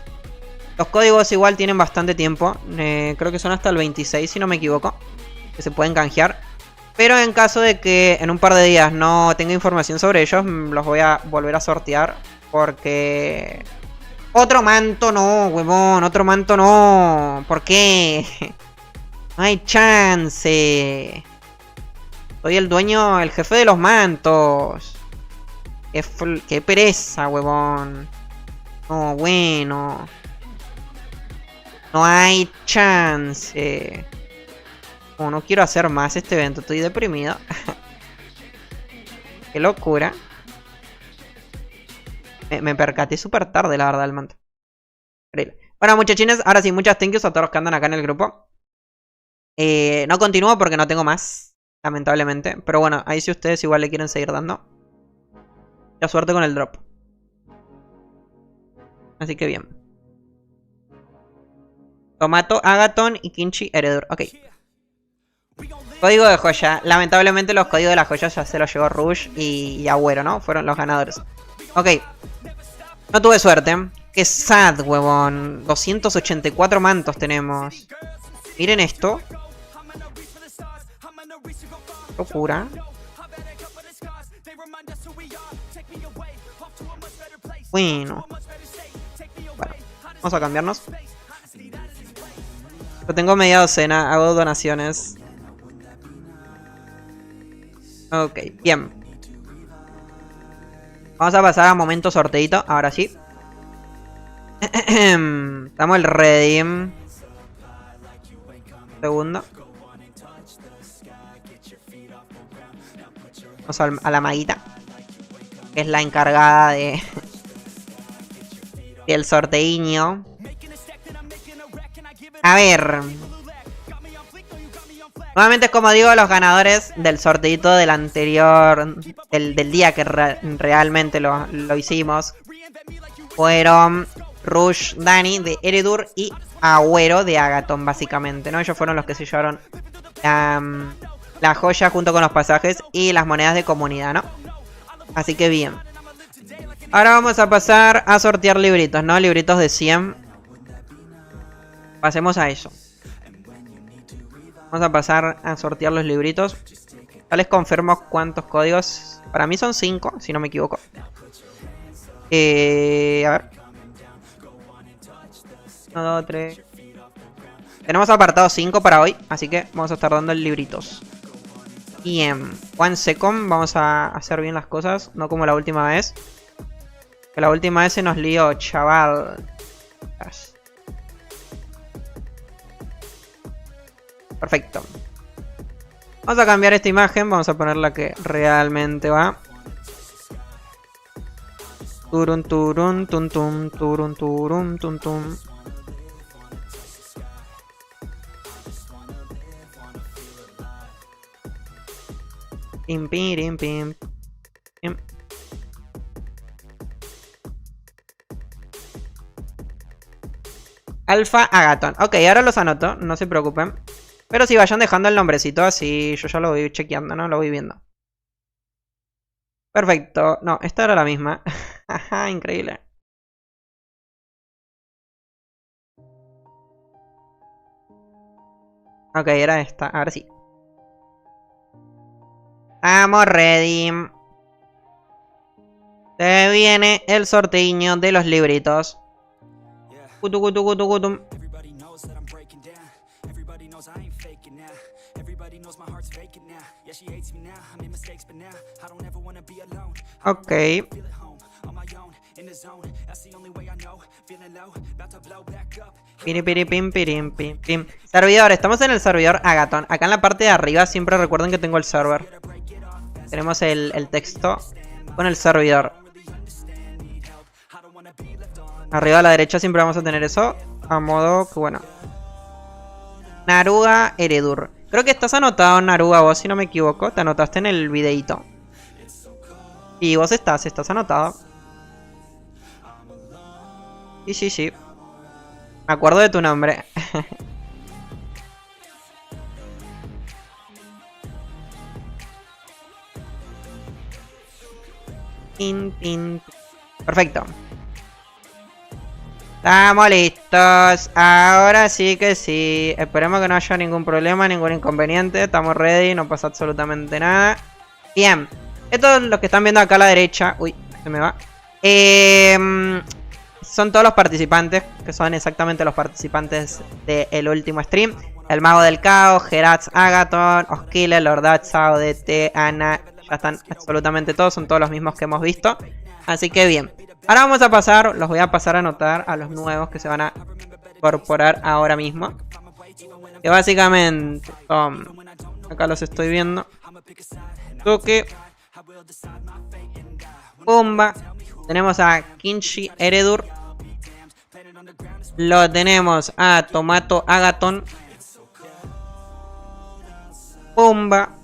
los códigos igual tienen bastante tiempo. Creo que son hasta el 26, si no me equivoco. Que se pueden canjear. Pero en caso de que en un par de días no tenga información sobre ellos, los voy a volver a sortear. Porque... Otro manto no, huevón. Otro manto no. ¿Por qué? No hay chance. Soy el dueño, el jefe de los mantos. Qué pereza, huevón. No, bueno. No hay chance. Oh, no quiero hacer más este evento. Estoy deprimido. Qué locura. Me percaté súper tarde, la verdad, el manto. Increíble. Bueno, muchachines, ahora sí, muchas thank yous a todos los que andan acá en el grupo. No continúo porque no tengo más, lamentablemente. Pero bueno, ahí si ustedes igual le quieren seguir dando. Ya suerte con el drop. Así que bien. Tomato, Agaton y Kinchi Heredur. Ok. Código de joya. Lamentablemente los códigos de las joyas ya se los llevó Rush y Agüero, ¿no? Fueron los ganadores. Ok. No tuve suerte. Qué sad, huevón. 284 mantos tenemos. Miren esto. Locura. Bueno. Bueno. Vamos a cambiarnos. Yo tengo media docena. Hago donaciones. Ok, bien. Vamos a pasar a momento sorteito. Ahora sí. Estamos el redeem. Segundo. Vamos a la maguita. Que es la encargada de... del sorteiño. A ver. Nuevamente, como digo, los ganadores del sorteito del anterior... Del día que realmente lo hicimos. Fueron Rush, Dani de Heredur y Agüero de Agaton, básicamente, ¿no? Ellos fueron los que se llevaron la joya junto con los pasajes y las monedas de comunidad, ¿no? Así que bien. Ahora vamos a pasar a sortear libritos, ¿no? Libritos de 100. Pasemos a eso. Vamos a pasar a sortear los libritos. Ya les confirmo cuántos códigos. Para mí son 5, si no me equivoco. A ver. 1, 2, 3. Tenemos apartado 5 para hoy, así que vamos a estar dando libritos. Bien, 1 second, vamos a hacer bien las cosas, no como la última vez. Que la última vez se nos lió, chaval. Perfecto. Vamos a cambiar esta imagen, vamos a poner la que realmente va. Turun turun tum tum turun turun tum tum. Pim pim pim pim. Alfa Agaton. Ok, ahora los anoto, no se preocupen. Pero si vayan dejando el nombrecito así, yo ya lo voy chequeando, ¿no? Lo voy viendo. Perfecto. No, esta era la misma. Ajá, increíble. Ok, era esta. Ahora sí. Estamos ready. Se viene el sorteño de los libritos. Cutu, cutu, cutu, cutu. Ok. Pim, pirim, pim, pim. Servidor, estamos en el servidor Agaton. Acá en la parte de arriba siempre recuerden que tengo el server. Tenemos el texto con el servidor. Arriba a la derecha siempre vamos a tener eso. A modo que bueno. Naruga Eredur. Creo que estás anotado, Naruga, vos si no me equivoco. Te anotaste en el videito. Y vos estás anotado. Sí. Me acuerdo de tu nombre. Pin. Perfecto. Estamos listos. Ahora sí que sí. Esperemos que no haya ningún problema, ningún inconveniente. Estamos ready, no pasa absolutamente nada. Bien. Estos los que están viendo acá a la derecha. Uy, se me va. Son todos los participantes, que son exactamente los participantes del último stream. El Mago del Caos, Geratz Agaton, Osquile, Lordad, Sao, DT, Ana. Ya están absolutamente todos, son todos los mismos que hemos visto. Así que bien. Ahora vamos a pasar, los voy a pasar a anotar a los nuevos que se van a incorporar ahora mismo. Que básicamente son... Acá los estoy viendo. Toque. Pumba. Tenemos a Kinshi Eredur. Lo tenemos a Tomato Agaton. Pumba.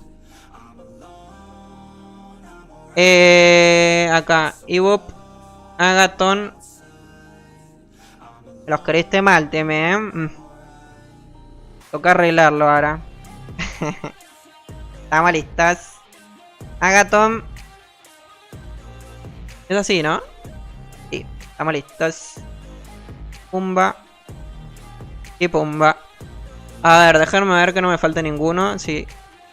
Acá Ibup Agaton. Los creíste mal, teme, Toca arreglarlo ahora. Estamos listos. Agaton. Es así, ¿no? Sí, estamos listos. Pumba. Y pumba. A ver, déjenme ver que no me falte ninguno. Si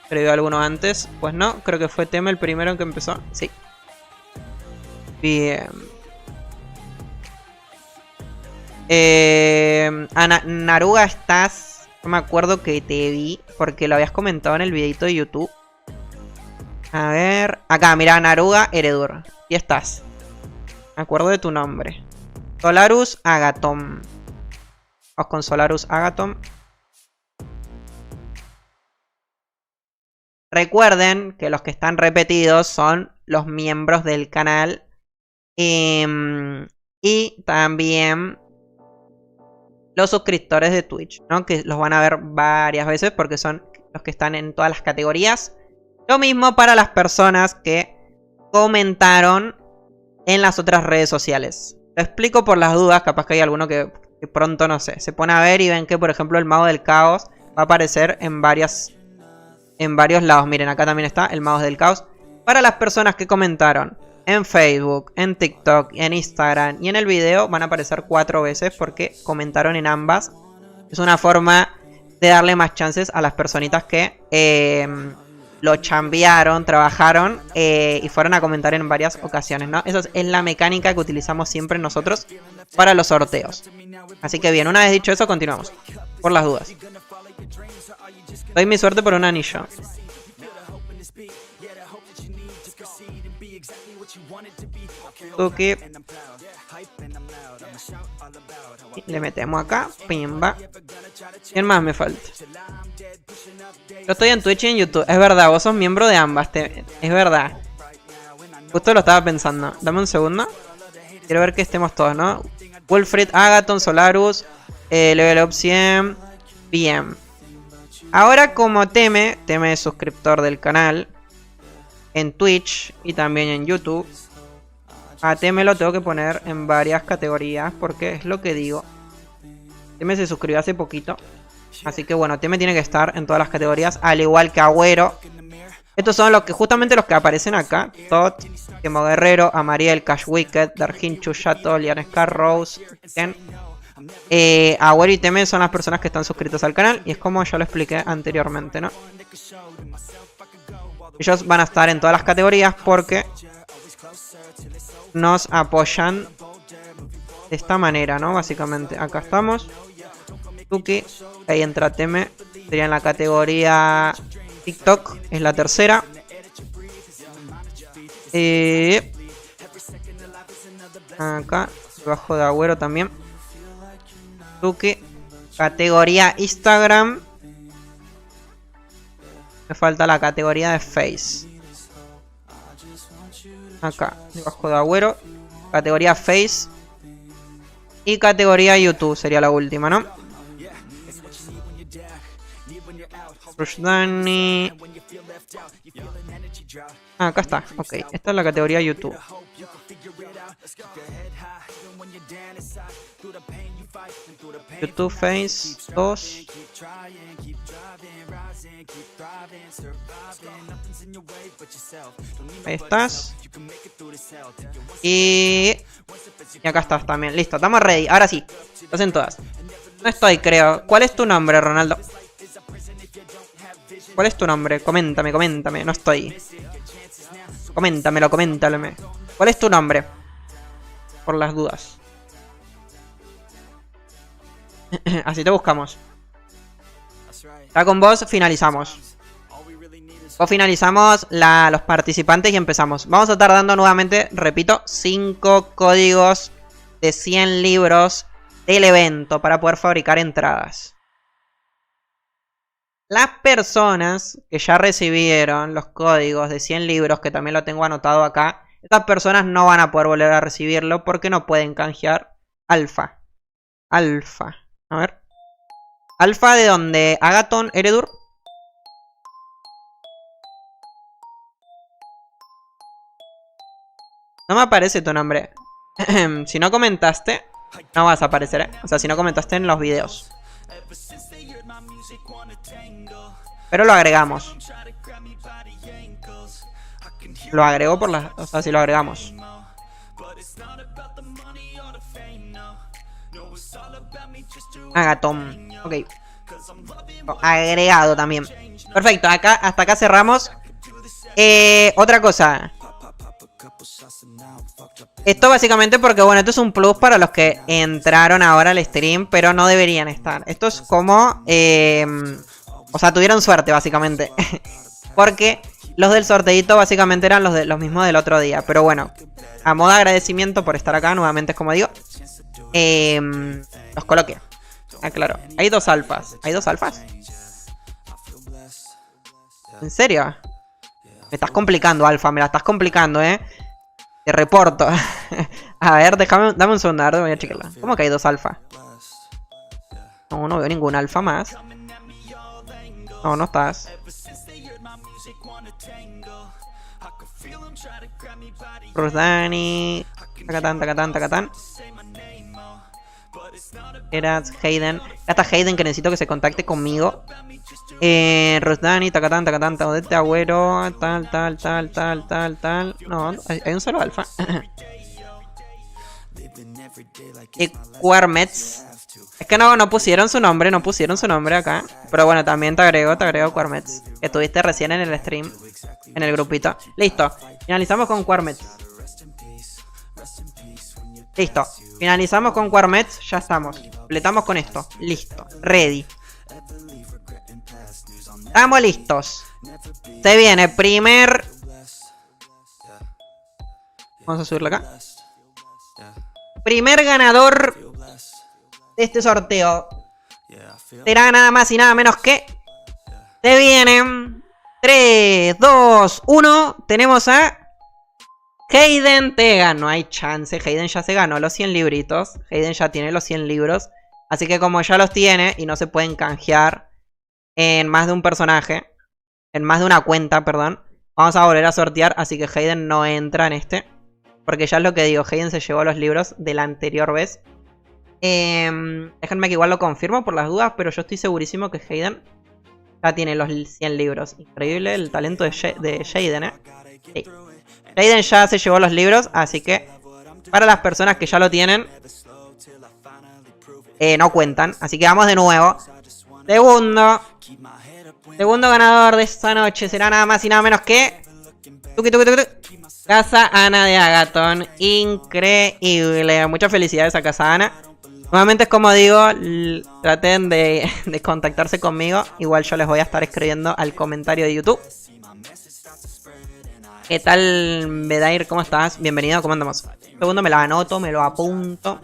escribió alguno antes. Pues no, creo que fue Teme el primero que empezó. Sí. Bien. Naruga, estás... No me acuerdo que te vi, porque lo habías comentado en el videito de YouTube. A ver... Acá, mira, Naruga Eredur. Y estás. Me acuerdo de tu nombre. Solarus Agaton. Vamos con Solarus Agaton. Recuerden que los que están repetidos son los miembros del canal. Y también los suscriptores de Twitch, ¿no? Que los van a ver varias veces porque son los que están en todas las categorías. Lo mismo para las personas que comentaron en las otras redes sociales. Lo explico por las dudas, capaz que hay alguno que pronto, no sé, se pone a ver y ven que, por ejemplo, el Mago del Caos va a aparecer en varios lados. Miren, acá también está el Mago del Caos. Para las personas que comentaron en Facebook, en TikTok, en Instagram y en el video, van a aparecer 4 veces porque comentaron en ambas. Es una forma de darle más chances a las personitas que lo chambearon, trabajaron y fueron a comentar en varias ocasiones, ¿no? Esa es la mecánica que utilizamos siempre nosotros para los sorteos. Así que bien, una vez dicho eso, continuamos. Por las dudas. Doy mi suerte por un anillo. Tuki. Le metemos acá. Pimba. ¿Quién más me falta? Yo estoy en Twitch y en YouTube. Es verdad, vos sos miembro de ambas. Es verdad. Justo lo estaba pensando. Dame un segundo. Quiero ver que estemos todos, ¿no? Wolfried, Agaton, Solarus, Level Up 100. Bien. Ahora como Teme es suscriptor del canal en Twitch y también en YouTube, a Teme lo tengo que poner en varias categorías porque es lo que digo. Teme se suscribió hace poquito, así que bueno, Teme tiene que estar en todas las categorías, al igual que Agüero. Estos son justamente los que aparecen acá: Todd, Kemo Guerrero, Amariel, Cash Wicked, Darkin, Chuyato, Lian Scar, Rose, Ken. Agüero y Teme son las personas que están suscritas al canal y es como ya lo expliqué anteriormente, ¿no? Ellos van a estar en todas las categorías porque nos apoyan de esta manera, ¿no? Básicamente, acá estamos. Tuki, ahí entra Teme, sería en la categoría TikTok, es la tercera. Acá, debajo de Agüero también. Tuki, categoría Instagram. Me falta la categoría de Face. Acá, debajo de Agüero. Categoría Face. Y categoría YouTube sería la última, ¿no? Rushdani. Acá está, ok. Esta es la categoría YouTube. YouTube Face 2. Ahí estás. Y acá estás también. Listo, estamos ready. Ahora sí. Estás en todas. No estoy, creo. ¿Cuál es tu nombre, Ronaldo? ¿Cuál es tu nombre? Coméntame. No estoy. Coméntamelo. ¿Cuál es tu nombre? Por las dudas. Así te buscamos. Ya con vos finalizamos. Vos finalizamos los participantes y empezamos. Vamos a estar dando nuevamente, repito, 5 códigos de 100 libros del evento para poder fabricar entradas. Las personas que ya recibieron los códigos de 100 libros, que también lo tengo anotado acá, estas personas no van a poder volver a recibirlo porque no pueden canjear alfa. Alfa. A ver. Alfa de donde Agaton, Eredur. No me aparece tu nombre. Si no comentaste, no vas a aparecer, ¿eh? O sea, si no comentaste en los videos. Pero lo agregamos. Lo agrego por las... O sea, si lo agregamos. Agaton. Ok. Agregado también. Perfecto, acá, hasta acá cerramos. Otra cosa. Esto básicamente porque, bueno, esto es un plus para los que entraron ahora al stream, pero no deberían estar. Esto es como... o sea, tuvieron suerte, básicamente. Porque los del sorteito básicamente eran los mismos del otro día. Pero bueno, a modo de agradecimiento por estar acá, nuevamente, como digo, los coloqué. Ah, claro. Hay 2 alfas. ¿Hay 2 alfas? ¿En serio? Me estás complicando, alfa. Me la estás complicando, Te reporto. A ver, dame un segundo. A ver, voy a checarla. ¿Cómo que hay 2 alfa? No veo ningún alfa más. No, no estás. Rushdani. Tacatán. Eras Hayden. Hasta Hayden que necesito que se contacte conmigo. Rushdani, tacatán, Odete, Agüero, tal. No, hay un solo alfa. Quarmets. Es que no pusieron su nombre, no pusieron su nombre acá. Pero bueno, también te agrego Quarmets. Que estuviste recién en el stream. En el grupito. Listo. Finalizamos con Quarmets. Listo. Finalizamos con Quarmets. Ya estamos. Completamos con esto. Listo. Ready. Estamos listos. Se viene primer... Vamos a subirlo acá. Primer ganador de este sorteo será nada más y nada menos que... Se vienen 3, 2, 1. Tenemos a Hayden Tegan. No hay chance. Hayden ya se ganó los 100 libritos. Hayden ya tiene los 100 libros. Así que como ya los tiene y no se pueden canjear en más de un personaje, en más de una cuenta, perdón, vamos a volver a sortear. Así que Hayden no entra en este, porque ya es lo que digo, Hayden se llevó los libros de la anterior vez. Déjenme que igual lo confirmo por las dudas, pero yo estoy segurísimo que Hayden ya tiene los 100 libros. Increíble el talento de Hayden, Sí. Hayden ya se llevó los libros, así que para las personas que ya lo tienen, no cuentan. Así que vamos de nuevo. Segundo ganador de esta noche será nada más y nada menos que... Casa Ana de Agathon. Increíble. Muchas felicidades a Casa Ana. Nuevamente es como digo, traten de contactarse conmigo. Igual yo les voy a estar escribiendo al comentario de YouTube. ¿Qué tal, Bedair? ¿Cómo estás? Bienvenido, ¿cómo andamos? Segundo me lo anoto, me lo apunto.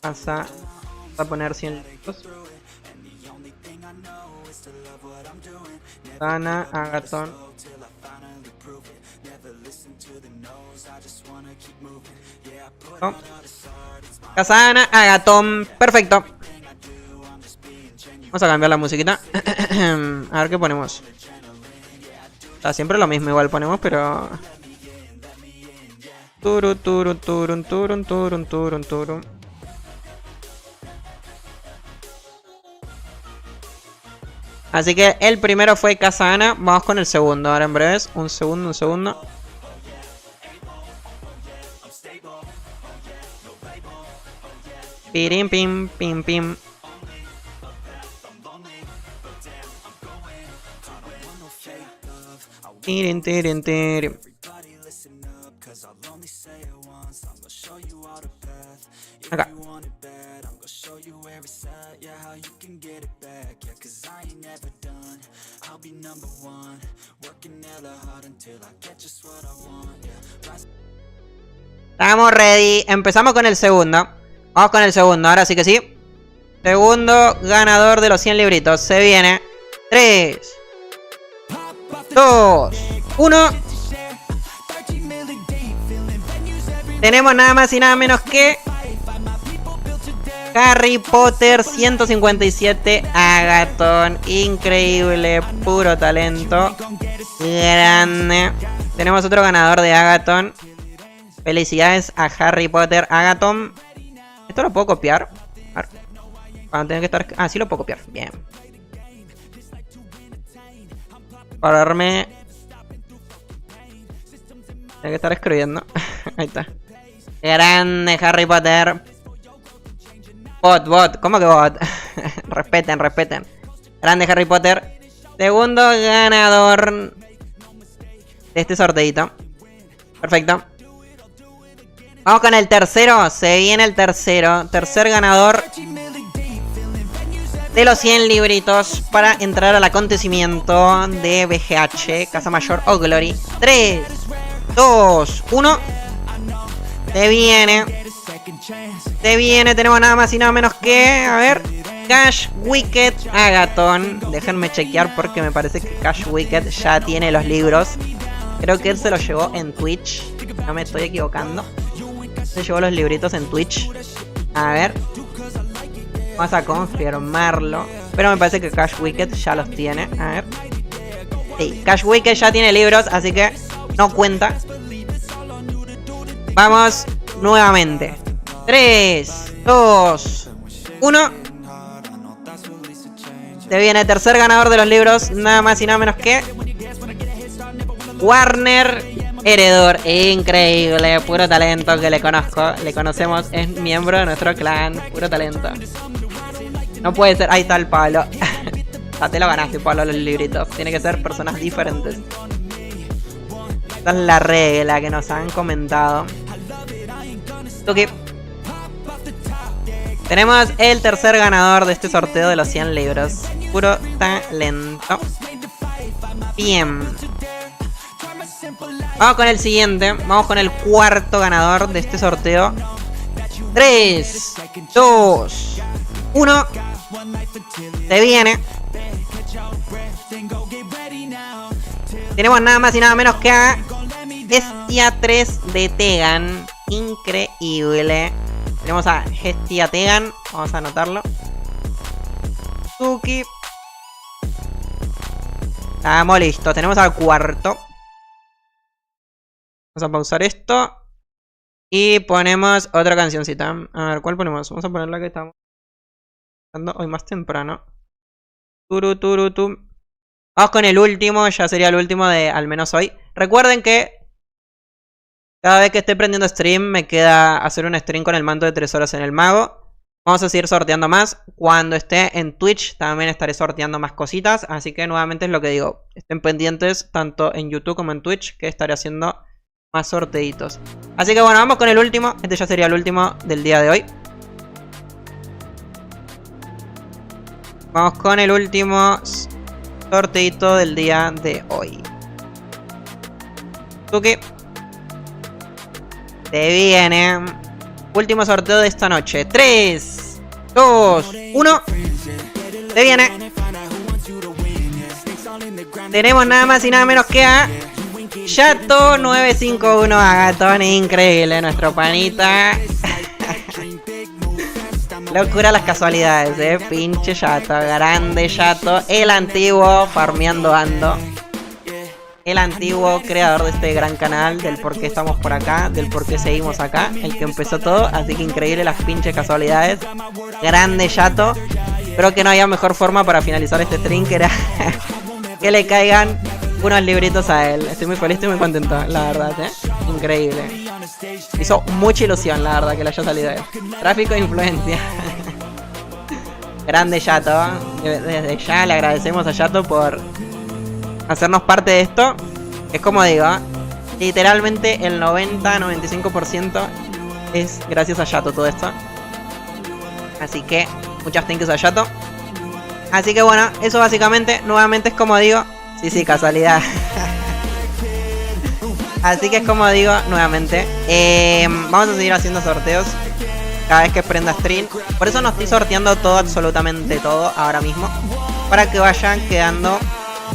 Vamos a poner 100 libros. Ana, Agathon. Oh. Casa Ana, Agathon. Perfecto. Vamos a cambiar la musiquita. A ver qué ponemos. O sea, siempre lo mismo igual ponemos, pero... Turun, turun, turun, turun, turun, turun, turun. Así que el primero fue Casa Ana. Vamos con el segundo ahora en breves. Un segundo. Pirim, pim, pim, pim. Tirin, tirin, tirin. Acá. Estamos ready. Empezamos con el segundo. Vamos con el segundo, ahora sí que sí. Segundo ganador de los 100 libritos. Se viene. 3, 2, 1. Tenemos nada más y nada menos que Harry Potter 157 Agathon. Increíble, puro talento. Grande. Tenemos otro ganador de Agathon. Felicidades a Harry Potter Agathon. ¿Esto lo puedo copiar? A ver. Van a tener que estar... Ah, sí lo puedo copiar. Bien. Pararme. Tengo que estar escribiendo. Ahí está. Grande Harry Potter. Bot. ¿Cómo que bot? respeten. Grande Harry Potter. Segundo ganador de este sorteito. Perfecto. Vamos con el tercero. Se viene el tercero. Tercer ganador de los 100 libritos para entrar al acontecimiento de BGH, Casa Mayor o Glory. 3, 2, 1. Se viene. Tenemos nada más y nada menos que... A ver. Cash Wicked Agathon. Déjenme chequear porque me parece que Cash Wicked ya tiene los libros. Creo que él se los llevó en Twitch. No me estoy equivocando. Se llevó los libritos en Twitch. A ver. Vamos a confirmarlo. Pero me parece que Cash Wicked ya los tiene. A ver. Sí, Cash Wicked ya tiene libros, así que no cuenta. Vamos nuevamente. 3, 2, 1. Se viene el tercer ganador de los libros. Nada más y nada menos que Warner Heredor, increíble, puro talento que le conozco, le conocemos, es miembro de nuestro clan, puro talento. No puede ser, ahí está el Pablo. Ya te lo ganaste, Pablo, los libritos. Tiene que ser personas diferentes. Esta es la regla que nos han comentado. Ok. Tenemos el tercer ganador de este sorteo de los 100 libros. Puro talento. Bien. Vamos con el siguiente. Vamos con el cuarto ganador de este sorteo. 3, 2, 1. Se viene. Tenemos nada más y nada menos que a Hestia 3 de Tegan. Increíble. Tenemos a Hestia Tegan. Vamos a anotarlo. Suki. Estamos listos. Tenemos al cuarto. Vamos a pausar esto. Y ponemos otra cancioncita. A ver, ¿cuál ponemos? Vamos a poner la que estamos dando hoy más temprano. Turu, turu, tu. Vamos con el último. Ya sería el último de al menos hoy. Recuerden que cada vez que esté prendiendo stream me queda hacer un stream con el manto de 3 horas en el mago. Vamos a seguir sorteando más. Cuando esté en Twitch también estaré sorteando más cositas. Así que nuevamente es lo que digo. Estén pendientes tanto en YouTube como en Twitch, que estaré haciendo más sorteitos. Así que bueno, vamos con el último. Este ya sería el último del día de hoy. Vamos con el último sorteito del día de hoy. Tuki. Te viene. Último sorteo de esta noche. 3, 2, 1. Te viene. Tenemos nada más y nada menos que a Yato 951 Agatón. Increíble, nuestro panita. Locura las casualidades, pinche Yato. Grande Yato. El antiguo farmeando ando. El antiguo creador de este gran canal, del por qué estamos por acá, del por qué seguimos acá, el que empezó todo, así que increíble las pinches casualidades. Grande Yato. Creo que no había mejor forma para finalizar este stream que era que le caigan unos libritos a él. Estoy muy feliz, estoy muy contento, la verdad, increíble. Hizo mucha ilusión, la verdad, que le haya salido él. Tráfico de influencia. Grande Yato. Desde ya le agradecemos a Yato por hacernos parte de esto. Es como digo, literalmente el 90-95% es gracias a Yato todo esto. Así que muchas thank yous a Yato. Así que bueno, eso básicamente, nuevamente es como digo. Sí, casualidad. Así que es como digo, nuevamente, vamos a seguir haciendo sorteos cada vez que prenda stream. Por eso no estoy sorteando todo, absolutamente todo ahora mismo, para que vayan quedando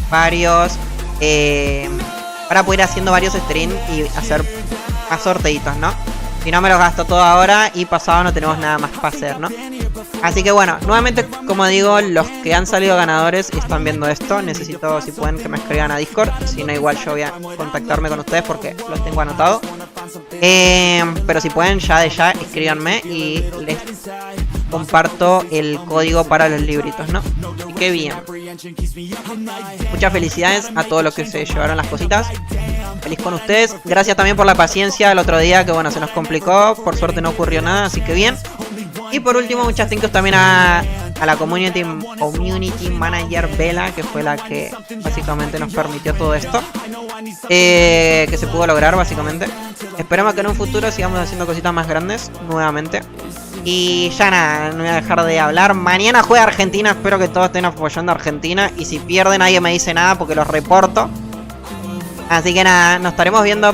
varios, para poder ir haciendo varios streams y hacer más sorteitos, ¿no? Si no me los gasto todo ahora y pasado no tenemos nada más para hacer, ¿no? Así que bueno, nuevamente como digo, los que han salido ganadores y están viendo esto, necesito, si pueden, que me escriban a Discord. Si no, igual yo voy a contactarme con ustedes porque los tengo anotados. Pero si pueden, ya de ya, escríbanme y les comparto el código para los libritos, ¿no? Y qué bien. Muchas felicidades a todos los que se llevaron las cositas. Feliz con ustedes. Gracias también por la paciencia el otro día, que bueno, se nos complicó. Por suerte no ocurrió nada, así que bien. Y por último, muchas thank yous también a la community manager Vela, que fue la que básicamente nos permitió todo esto, que se pudo lograr básicamente. Esperemos que en un futuro sigamos haciendo cositas más grandes nuevamente. Y ya nada, no voy a dejar de hablar. Mañana juega Argentina, espero que todos estén apoyando a Argentina. Y si pierden, nadie me dice nada porque los reporto. Así que nada, nos estaremos viendo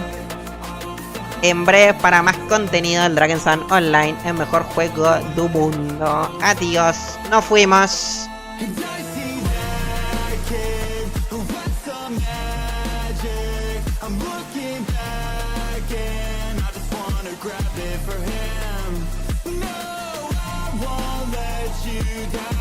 en breve para más contenido del Dragon Sun Online, el mejor juego del mundo. Adiós, nos fuimos. grab it for him. No, I won't let you down.